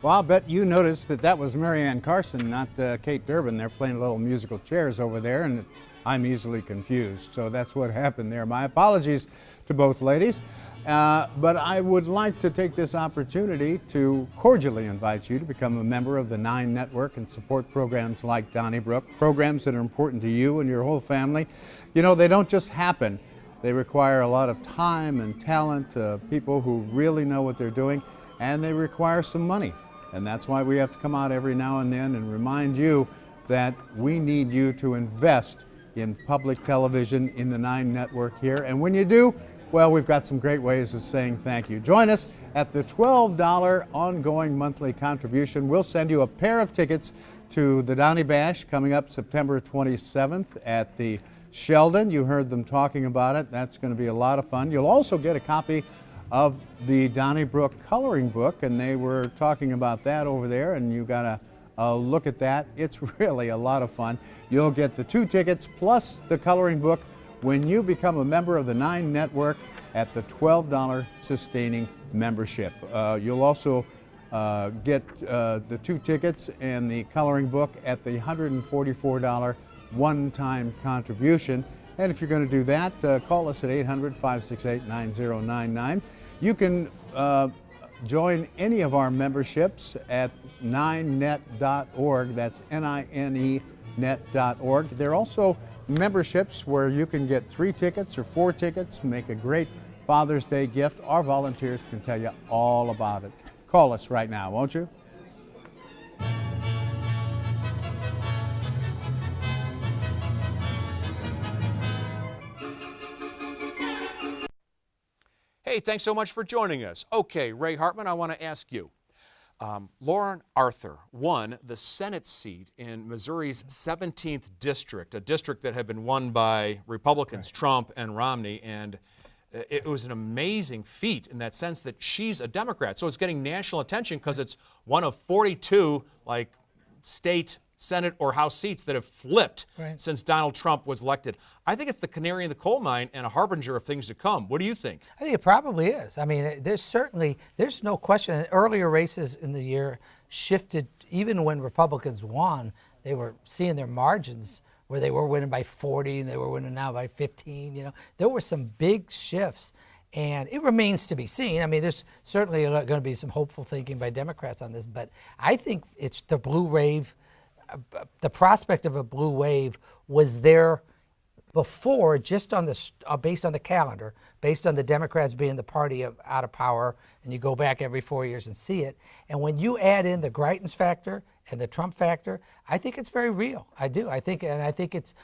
[SPEAKER 9] Well, I'll bet you noticed that was Marianne Carson, not Kate Durbin. They're playing little musical chairs over there, and I'm easily confused. So that's what happened there. My apologies to both ladies. But I would like to take this opportunity to cordially invite you to become a member of the Nine Network and support programs like Donnybrook, programs that are important to you and your whole family. You know, they don't just happen. They require a lot of time and talent, people who really know what they're doing, and they require some money. And that's why we have to come out every now and then and remind you that we need you to invest in public television in the Nine Network here. And when you do, well, we've got some great ways of saying thank you. Join us at the $12 ongoing monthly contribution. We'll send you a pair of tickets to the Donny Bash coming up September 27th at the Sheldon. You heard them talking about it. That's going to be a lot of fun. You'll also get a copy of the Donnybrook coloring book, and they were talking about that over there, and you got to look at that. It's really a lot of fun. You'll get the 2 tickets plus the coloring book when you become a member of the Nine Network at the $12 sustaining membership. You'll also get the 2 tickets and the coloring book at the $144 one-time contribution. And if you're going to do that, call us at 800-568-9099. You can join any of our memberships at 9net.org. That's N-I-N-E net.org. There are also memberships where you can get 3 tickets or 4 tickets, make a great Father's Day gift. Our volunteers can tell you all about it. Call us right now, won't you?
[SPEAKER 6] Hey, thanks so much for joining us. Okay, Ray Hartmann, I want to ask you. Lauren Arthur won the Senate seat in Missouri's 17th district, a district that had been won by Republicans, Trump and Romney, and it was an amazing feat in that sense that she's a Democrat. So it's getting national attention because it's one of 42 state Senate or House seats that have flipped since Donald Trump was elected. I think it's the canary in the coal mine and a harbinger of things to come. What do you think?
[SPEAKER 8] I think it probably is. I mean, there's no question. Earlier races in the year shifted, even when Republicans won, they were seeing their margins where they were winning by 40 and they were winning now by 15. You know, there were some big shifts. And it remains to be seen. I mean, there's certainly going to be some hopeful thinking by Democrats on this, but I think it's the blue wave. The prospect of a blue wave was there before, just on the based on the calendar, based on the Democrats being the party out of power, and you go back every 4 years and see it. And when you add in the Greitens factor and the Trump factor, I think it's very real. I do. I think it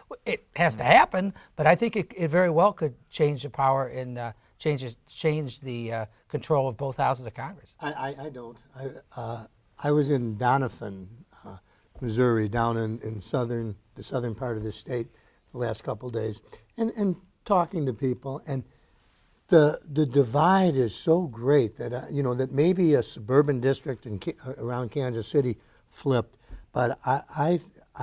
[SPEAKER 8] has to happen, but I think it very well could change the power and change the control of both houses of Congress.
[SPEAKER 2] I don't. I was in Doniphan, Missouri, down in the southern part of the state the last couple of days, and talking to people, and the divide is so great that that maybe a suburban district around Kansas City flipped, but I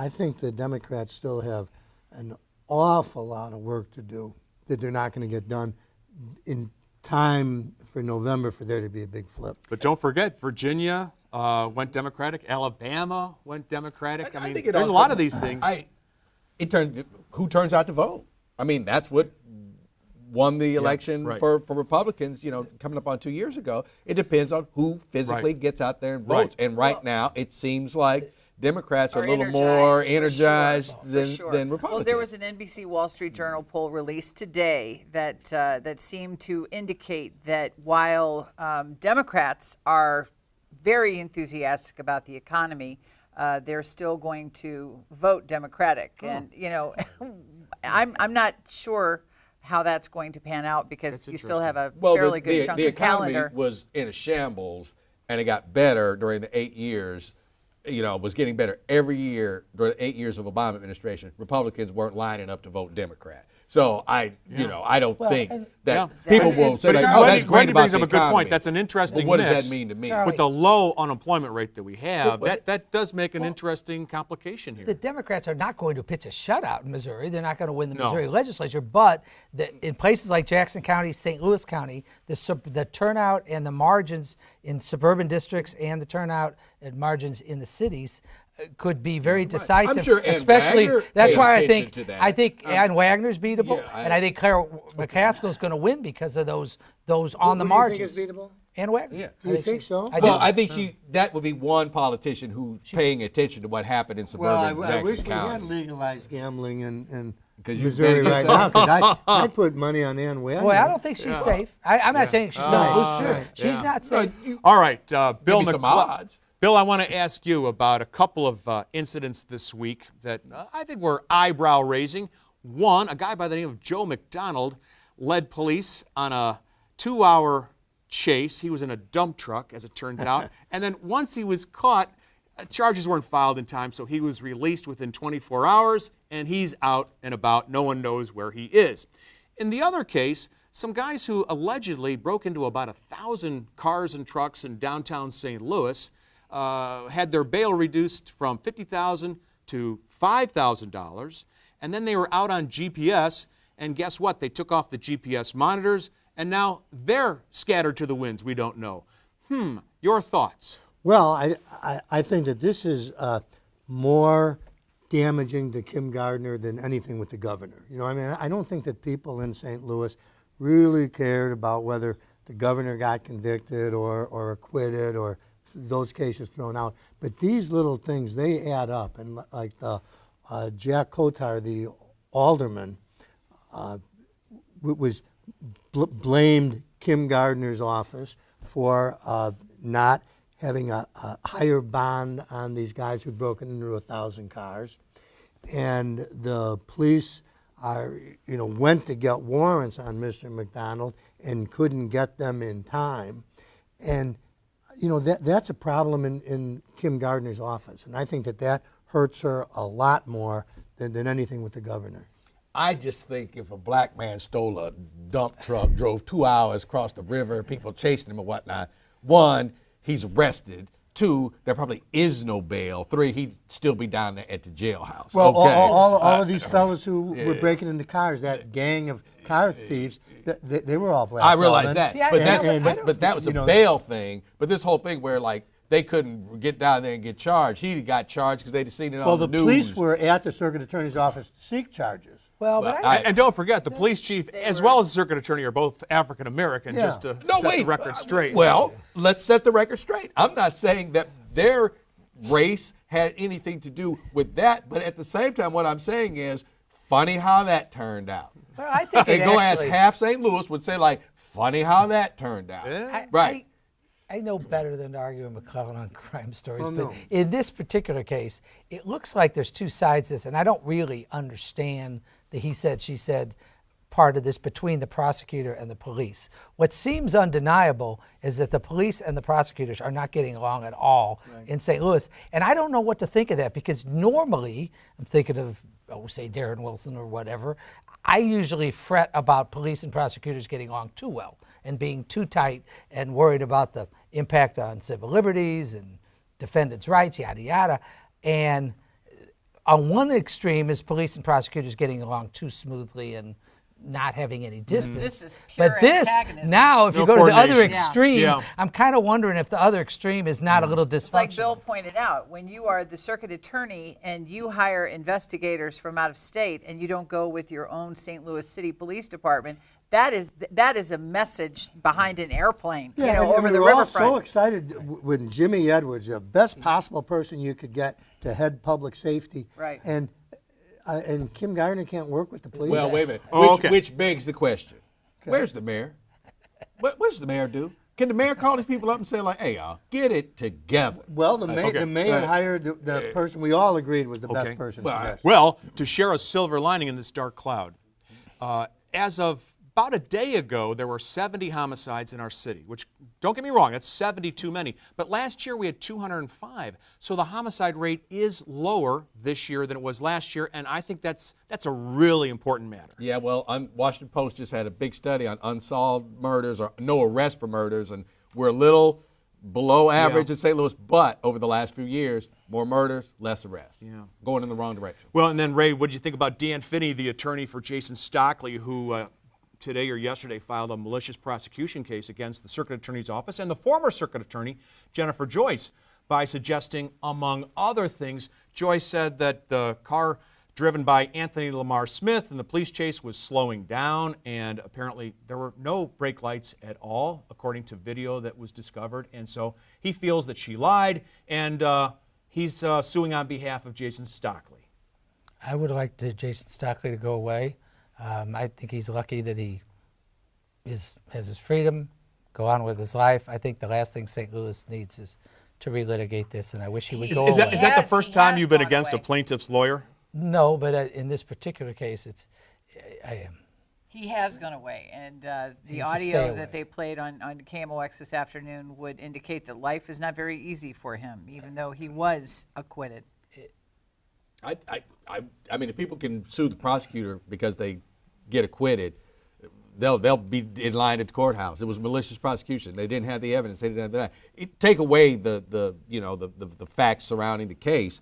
[SPEAKER 2] think the Democrats still have an awful lot of work to do that they're not going to get done in time for November for there to be a big flip.
[SPEAKER 6] But don't forget, Virginia went Democratic. Alabama went Democratic. I mean, there's a lot of these things.
[SPEAKER 7] Who turns out to vote? I mean, that's what won the election for Republicans, coming up on 2 years ago. It depends on who physically gets out there and votes. And now it seems like Democrats are a little more energized than Republicans.
[SPEAKER 3] Well, there was an NBC Wall Street Journal poll released today that seemed to indicate that while Democrats are very enthusiastic about the economy, they're still going to vote Democratic. And I'm not sure how that's going to pan out because you still have a fairly good chunk of calendar.
[SPEAKER 7] The economy was in a shambles, and it got better during the 8 years. Was getting better every year during the 8 years of Obama administration. Republicans weren't lining up to vote Democrat. So I don't think that people will say, that's great about the economy.
[SPEAKER 6] Brings up a good point. That's an interesting
[SPEAKER 7] what
[SPEAKER 6] mix.
[SPEAKER 7] does that mean to me?
[SPEAKER 6] With the low unemployment rate that we have, that does make an interesting complication here.
[SPEAKER 8] The Democrats are not going to pitch a shutout in Missouri. They're not going to win the Missouri legislature. But in places like Jackson County, St. Louis County, the turnout and the margins in suburban districts and the turnout and margins in the cities could be very decisive.
[SPEAKER 7] I'm sure
[SPEAKER 8] especially
[SPEAKER 7] Wagner
[SPEAKER 8] that's why I
[SPEAKER 7] to
[SPEAKER 8] think Ann Wagner's beatable, and I think Claire McCaskill's going to win because of those on the margins.
[SPEAKER 2] Do you think it's beatable?
[SPEAKER 8] Ann Wagner.
[SPEAKER 7] Yeah.
[SPEAKER 2] Do you think so?
[SPEAKER 7] I think that would be one politician who's paying attention to what happened in suburban Jackson
[SPEAKER 2] I wish
[SPEAKER 7] County.
[SPEAKER 2] we had legalized gambling in
[SPEAKER 7] you
[SPEAKER 2] Missouri right now, because I put money on Ann Wagner.
[SPEAKER 8] Boy, I don't think she's safe. I'm not saying she's going to lose. Sure. She's not safe.
[SPEAKER 6] All right, Bill
[SPEAKER 7] me some
[SPEAKER 6] McClellan.
[SPEAKER 7] odds.
[SPEAKER 6] Bill, I want to ask you about a couple of incidents this week that I think were eyebrow-raising. One, a guy by the name of Joe McDonald led police on a 2-hour chase. He was in a dump truck, as it turns out. And then once he was caught, charges weren't filed in time, so he was released within 24 hours, and he's out and about. No one knows where he is. In the other case, some guys who allegedly broke into about 1,000 cars and trucks in downtown St. Louis had their bail reduced from $50,000 to $5,000, and then they were out on GPS, and guess what? They took off the GPS monitors, and now they're scattered to the winds. We don't know. Your thoughts?
[SPEAKER 2] Well, I think that this is more damaging to Kim Gardner than anything with the governor. I don't think that people in St. Louis really cared about whether the governor got convicted or acquitted or those cases thrown out. But these little things, they add up. And like the Jack Kotar, the alderman, blamed Kim Gardner's office for not having a higher bond on these guys who'd broken into 1,000 cars. And the police went to get warrants on Mr. McDonald and couldn't get them in time. And that's a problem in Kim Gardner's office. And I think that hurts her a lot more than anything with the governor.
[SPEAKER 7] I just think if a black man stole a dump truck, drove 2 hours across the river, people chasing him and whatnot, 1, he's arrested. 2, there probably is no bail. 3, he'd still be down there at the jailhouse.
[SPEAKER 2] Well, all of these fellows who were breaking into cars, that gang of car thieves, they were all black.
[SPEAKER 7] I realize that,
[SPEAKER 8] See,
[SPEAKER 7] but that was a bail thing. But this whole thing where they couldn't get down there and get charged, he got charged because they'd seen it on the news.
[SPEAKER 2] Well, the police were at the circuit attorney's office to seek charges.
[SPEAKER 6] And don't forget, the police chief as well as the circuit attorney are both African American, just to set the record straight.
[SPEAKER 7] Well, let's set the record straight. I'm not saying that their race had anything to do with that, but at the same time, what I'm saying is, funny how that turned out.
[SPEAKER 8] Well, I think
[SPEAKER 7] and go ask half St. Louis would say, funny how that turned out.
[SPEAKER 8] Yeah.
[SPEAKER 7] Right.
[SPEAKER 8] I know better than to argue with McClellan on crime stories,
[SPEAKER 2] Well,
[SPEAKER 8] but
[SPEAKER 2] no.
[SPEAKER 8] in this particular case, it looks like there's two sides to this, and I don't really understand the he said, she said part of this between the prosecutor and the police. What seems undeniable is that the police and the prosecutors are not getting along at all in St. Louis, and I don't know what to think of that, because normally, I'm thinking of, say Darren Wilson or whatever, I usually fret about police and prosecutors getting along too well and being too tight and worried about the impact on civil liberties and defendants' rights, yada, yada. And on one extreme is police and prosecutors getting along too smoothly and not having any distance.
[SPEAKER 3] This is pure
[SPEAKER 8] but this,
[SPEAKER 3] antagonism.
[SPEAKER 8] now, if
[SPEAKER 6] No
[SPEAKER 8] you go to the other
[SPEAKER 6] coordination.
[SPEAKER 8] extreme,
[SPEAKER 6] Yeah.
[SPEAKER 8] I'm kind of wondering if the other extreme is not a little dysfunctional.
[SPEAKER 3] It's like Bill pointed out, when you are the circuit attorney and you hire investigators from out of state and you don't go with your own St. Louis City Police Department, that is a message behind an airplane,
[SPEAKER 2] Yeah, and
[SPEAKER 3] over the
[SPEAKER 2] we were all
[SPEAKER 3] riverfront.
[SPEAKER 2] so excited when Jimmy Edwards, the best possible person you could get to head public safety.
[SPEAKER 3] Right.
[SPEAKER 2] And Kim Gardner can't work with the police.
[SPEAKER 7] Well, wait a minute.
[SPEAKER 6] Oh,
[SPEAKER 7] Which begs the question: where's the mayor? What does the mayor do? Can the mayor call these people up and say, like, "Hey, y'all, get it together"?
[SPEAKER 2] Well, the mayor
[SPEAKER 7] Right.
[SPEAKER 2] hired the person we all agreed was the best person.
[SPEAKER 7] Well,
[SPEAKER 2] for this.
[SPEAKER 6] Well, to share a silver lining in this dark cloud, as of about a day ago, there were 70 homicides in our city, which, don't get me wrong, that's 70 too many. But last year we had 205. So the homicide rate is lower this year than it was last year, and I think that's a really important matter.
[SPEAKER 7] Yeah, well, Washington Post just had a big study on unsolved murders or no arrest for murders, and we're a little below average in St. Louis, but over the last few years, more murders, less arrests. Yeah. Going in the wrong direction.
[SPEAKER 6] Well, and then, Ray, what did you think about Dan Finney, the attorney for Jason Stockley, who today or yesterday filed a malicious prosecution case against the circuit attorney's office and the former circuit attorney, Jennifer Joyce, by suggesting, among other things, Joyce said that the car driven by Anthony Lamar Smith in the police chase was slowing down, and apparently there were no brake lights at all, according to video that was discovered. And so he feels that she lied, and he's suing on behalf of Jason Stockley.
[SPEAKER 8] I would like Jason Stockley to go away. I think he's lucky that he has his freedom, go on with his life. I think the last thing St. Louis needs is to relitigate this, and I wish he would go
[SPEAKER 6] Is
[SPEAKER 8] away.
[SPEAKER 6] that the first time you've been against a plaintiff's lawyer?
[SPEAKER 8] No, but in this particular case, I am.
[SPEAKER 3] He has gone away, and the
[SPEAKER 8] Needs to
[SPEAKER 3] audio
[SPEAKER 8] stay
[SPEAKER 3] that
[SPEAKER 8] away.
[SPEAKER 3] they played on KMOX this afternoon would indicate that life is not very easy for him, even though he was acquitted.
[SPEAKER 7] I mean, if people can sue the prosecutor because they get acquitted, they'll be in line at the courthouse. It was malicious prosecution. They didn't have the evidence. They didn't have that. Take away the facts surrounding the case.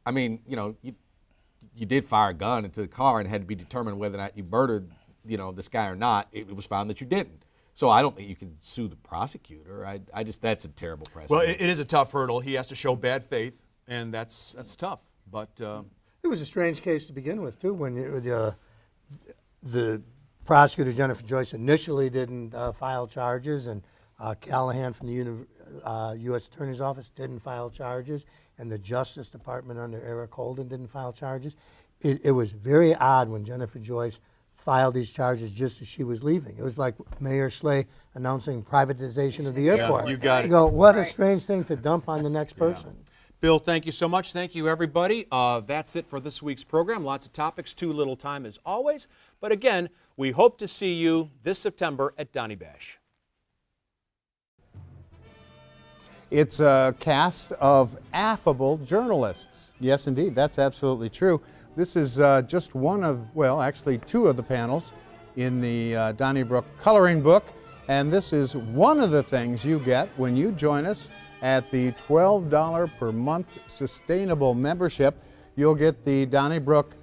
[SPEAKER 7] I mean, you did fire a gun into the car and it had to be determined whether or not you murdered, this guy or not. It was found that you didn't. So I don't think you can sue the prosecutor. I just that's a terrible precedent.
[SPEAKER 6] Well, it is a tough hurdle. He has to show bad faith, and that's tough. But
[SPEAKER 2] it was a strange case to begin with, too, when the prosecutor, Jennifer Joyce, initially didn't file charges, and Callahan from the U.S. Attorney's Office didn't file charges, and the Justice Department under Eric Holden didn't file charges. It was very odd when Jennifer Joyce filed these charges just as she was leaving. It was like Mayor Slay announcing privatization of the airport.
[SPEAKER 6] you got it.
[SPEAKER 2] You go, what a strange thing to dump on the next person.
[SPEAKER 6] Bill, thank you so much. Thank you, everybody. That's it for this week's program. Lots of topics, too little time as always. But again, we hope to see you this September at Donny Bash.
[SPEAKER 9] It's a cast of affable journalists. Yes, indeed, that's absolutely true. This is just one of, well, actually two of the panels in the Donnybrook coloring book. And this is one of the things you get when you join us at the $12 per month sustainable membership. You'll get the Donnybrook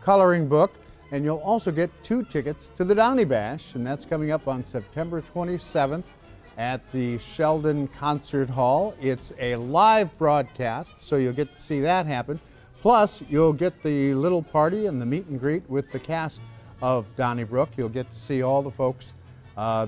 [SPEAKER 9] coloring book, and you'll also get 2 tickets to the Donny Bash, and that's coming up on September 27th at the Sheldon Concert Hall. It's a live broadcast, so you'll get to see that happen. Plus, you'll get the little party and the meet and greet with the cast of Donnybrook. You'll get to see all the folks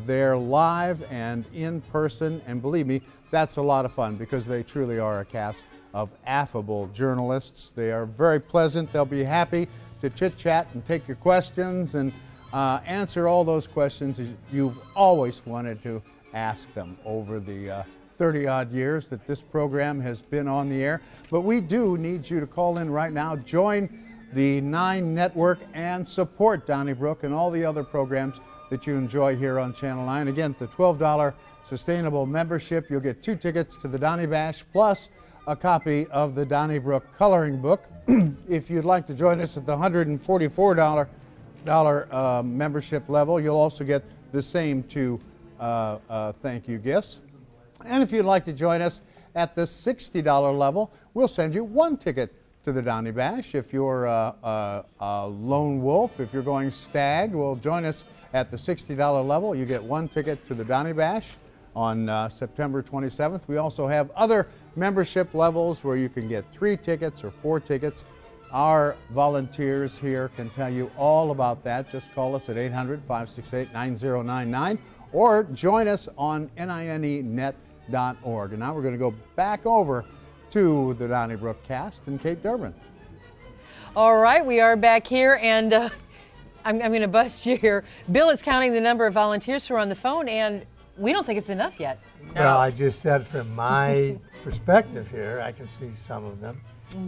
[SPEAKER 9] there live and in person, and believe me, that's a lot of fun because they truly are a cast of affable journalists. They are very pleasant. They'll be happy to chit-chat and take your questions and answer all those questions you've always wanted to ask them over the 30-odd years that this program has been on the air. But we do need you to call in right now, join the 9 Network, and support Donnybrook and all the other programs that you enjoy here on Channel 9. Again, the $12 sustainable membership, you'll get 2 tickets to the Donny Bash plus a copy of the Donnybrook coloring book. If you'd like to join us at the $144 membership level, you'll also get the same 2 thank you gifts. And if you'd like to join us at the $60 level, we'll send you 1 ticket to the Donny Bash. If you're a lone wolf, if you're going stag, well, join us at the $60 level. You get 1 ticket to the Donny Bash on September 27th. We also have other membership levels where you can get 3 tickets or 4 tickets. Our volunteers here can tell you all about that. Just call us at 800-568-9099 or join us on ninenet.org. And now we're going to go back over to the Donnybrook cast and Kate Durbin.
[SPEAKER 10] All right, we are back here, and I'm going to bust you here. Bill is counting the number of volunteers who are on the phone, and we don't think it's enough yet.
[SPEAKER 2] No. Well, I just said from my perspective here, I can see some of them,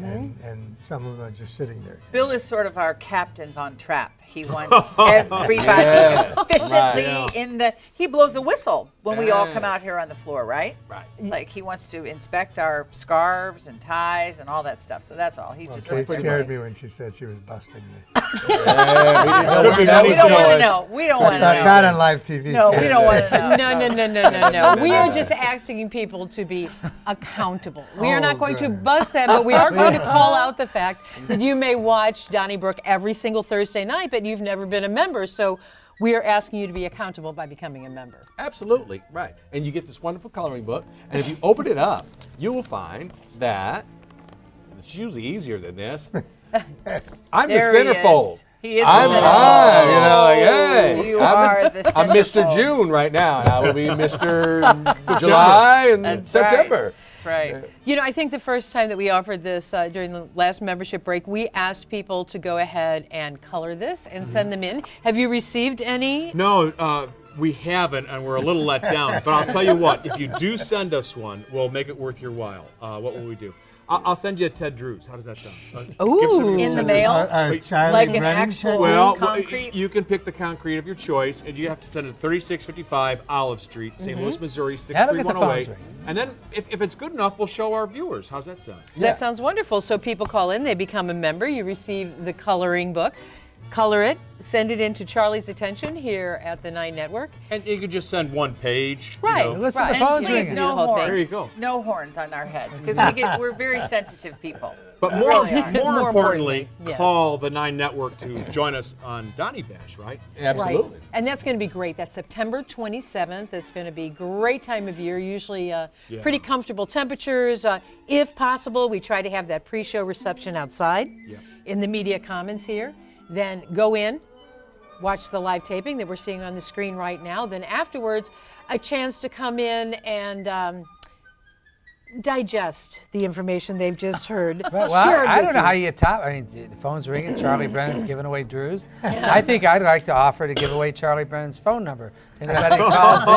[SPEAKER 2] and some of them are just sitting there.
[SPEAKER 3] Bill is sort of our Captain Von Trapp. He wants everybody efficiently in the. He blows a whistle when we all come out here on the floor, right? Right. Like he wants to inspect our scarves and ties and all that stuff. So that's all. He just.
[SPEAKER 2] Kate scared me when she said she was busting me.
[SPEAKER 3] We don't want to know. We don't want to know.
[SPEAKER 2] Not on live TV.
[SPEAKER 3] No, we don't want to know.
[SPEAKER 10] No. We are just asking people to be accountable. We are not going to bust that, but we are going to call out the fact that you may watch Donnybrook every single Thursday night, but you've never been a member. So we are asking you to be accountable by becoming a member.
[SPEAKER 7] Absolutely, right. And you get this wonderful coloring book, and if you open it up, you will find that it's usually easier than this. I'm the centerfold.
[SPEAKER 3] He is
[SPEAKER 7] I'm
[SPEAKER 3] the
[SPEAKER 7] you know, like, hey,
[SPEAKER 3] you are the
[SPEAKER 7] I'm Mr. June right now, and I will be Mr. July and September.
[SPEAKER 3] That's right.
[SPEAKER 10] You know, I think the first time that we offered this during the last membership break, we asked people to go ahead and color this and send them in. Have you received any?
[SPEAKER 6] No, we haven't, and we're a little let down. But I'll tell you what, if you do send us one, we'll make it worth your while. What will we do? I'll send you a Ted Drews. How does that sound?
[SPEAKER 3] Ooh, in the mail?
[SPEAKER 2] Like
[SPEAKER 3] an actual concrete?
[SPEAKER 6] You can pick the concrete of your choice, and you have to send it to 3655 Olive Street, St. Louis, Missouri, 63108. And then, if it's good enough, we'll show our viewers. How's that sound?
[SPEAKER 10] That sounds wonderful. So people call in, they become a member, you receive the coloring book, color it, send it into Charlie's attention here at the 9 Network.
[SPEAKER 6] And you can just send 1 page.
[SPEAKER 10] Right.
[SPEAKER 6] You know.
[SPEAKER 8] Listen, the phone's ringing.
[SPEAKER 3] No horns.
[SPEAKER 6] There you go.
[SPEAKER 3] No horns on our heads, because we're very sensitive people.
[SPEAKER 6] But more importantly, call the 9 Network to join us on Donny Bash, right?
[SPEAKER 7] Absolutely.
[SPEAKER 10] Right. And that's going to be great. That's September 27th. It's going to be a great time of year, usually pretty comfortable temperatures. If possible, we try to have that pre-show reception outside in the media commons here. Then go in, watch the live taping that we're seeing on the screen right now. Then afterwards, a chance to come in and digest the information they've just heard.
[SPEAKER 8] Well, I don't know how you top. I mean, the phone's ringing. Charlie Brennan's giving away Drews. I think I'd like to offer to give away Charlie Brennan's phone number. Anybody calls in.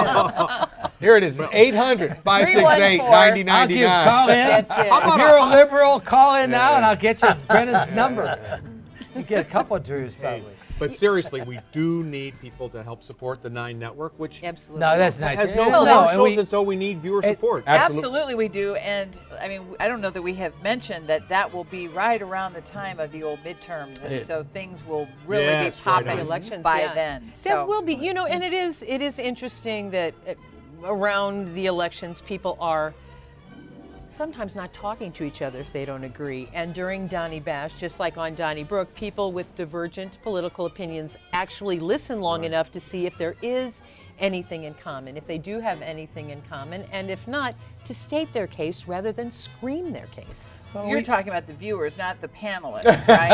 [SPEAKER 7] Here it is, 800-568-9099.
[SPEAKER 8] Call in.
[SPEAKER 3] That's it.
[SPEAKER 8] If you're a liberal, call in now, and I'll get you Brennan's number. You get a couple of Drews, probably.
[SPEAKER 6] But seriously, we do need people to help support the 9 Network, which
[SPEAKER 10] absolutely
[SPEAKER 8] no, that's nice.
[SPEAKER 6] has no commercials, and so we need viewer support.
[SPEAKER 3] Absolutely we do, and I mean, I don't know that we have mentioned that will be right around the time of the old midterms, and so things will really be popping
[SPEAKER 10] elections
[SPEAKER 3] by then. So.
[SPEAKER 10] That will be, you know, and it is interesting that around the elections, people are sometimes not talking to each other if they don't agree. And during Donny Bash, just like on Donnybrook, people with divergent political opinions actually listen long enough to see if there is anything in common, if they do have anything in common, and if not, to state their case rather than scream their case.
[SPEAKER 3] Well, you're talking about the viewers, not the panelists, right?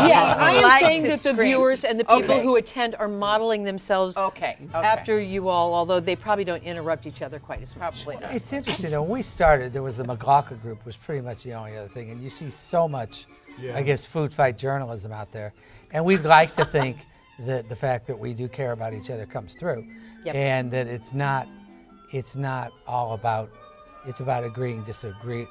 [SPEAKER 10] Yes, I am saying that the viewers and the people who attend are modeling themselves after you all, although they probably don't interrupt each other quite as much.
[SPEAKER 3] Probably not.
[SPEAKER 8] It's interesting, though, when we started, there was the McClellan group was pretty much the only other thing, and you see so much, I guess, food fight journalism out there, and we'd like to think that the fact that we do care about each other comes through, and that it's not it's not all about, it's about agreeing, disagreeing.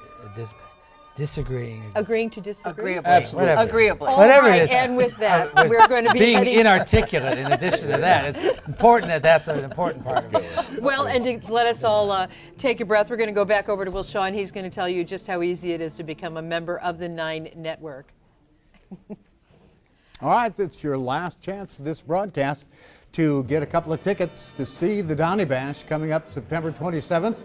[SPEAKER 10] Agreeing to disagree.
[SPEAKER 3] Agreeably.
[SPEAKER 8] Absolutely.
[SPEAKER 3] Agreeably.
[SPEAKER 10] All
[SPEAKER 8] Whatever
[SPEAKER 10] right,
[SPEAKER 8] it is.
[SPEAKER 10] and with that, we're going to be
[SPEAKER 8] being
[SPEAKER 10] heading.
[SPEAKER 8] inarticulate in addition to that. It's important that that's an important part of it.
[SPEAKER 10] Well, and to let us all take a breath, we're going to go back over to Will Shaw, and he's going to tell you just how easy it is to become a member of the 9 Network.
[SPEAKER 9] All right, that's your last chance of this broadcast to get a couple of tickets to see the Donny Bash coming up September 27th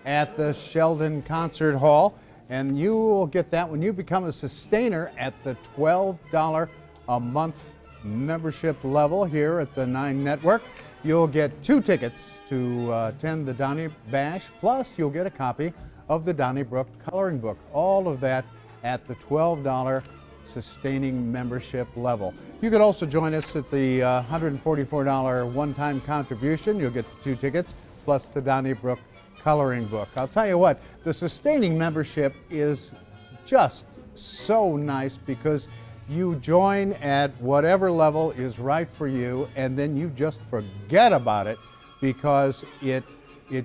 [SPEAKER 9] at the Sheldon Concert Hall. And you will get that when you become a sustainer at the $12 a month membership level here at the 9 Network. You'll get 2 tickets to attend the Donny Bash, plus you'll get a copy of the Donnybrook coloring book. All of that at the $12 sustaining membership level. You could also join us at the $144 one-time contribution. You'll get the 2 tickets plus the Donnybrook coloring book. I'll tell you what, the sustaining membership is just so nice because you join at whatever level is right for you, and then you just forget about it because it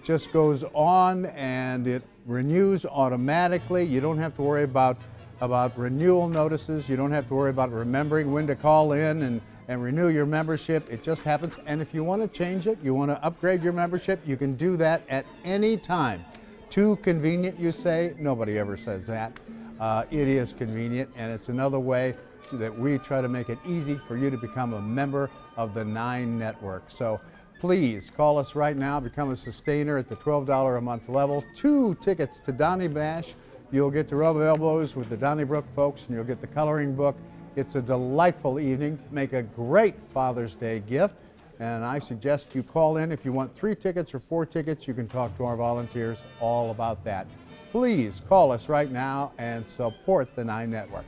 [SPEAKER 9] just goes on and it renews automatically. You don't have to worry about renewal notices. You don't have to worry about remembering when to call in and renew your membership. It just happens. And if you want to change it, you want to upgrade your membership, you can do that at any time. Too convenient, you say? Nobody ever says that. It is convenient, and it's another way that we try to make it easy for you to become a member of the 9 Network. So please call us right now, become a sustainer at the $12 a month level. 2 tickets to Donny Bash. You'll get to rub elbows with the Donnybrook folks, and you'll get the coloring book. It's a delightful evening. Make a great Father's Day gift. And I suggest you call in if you want 3 tickets or 4 tickets. You can talk to our volunteers all about that. Please call us right now and support the 9 Network.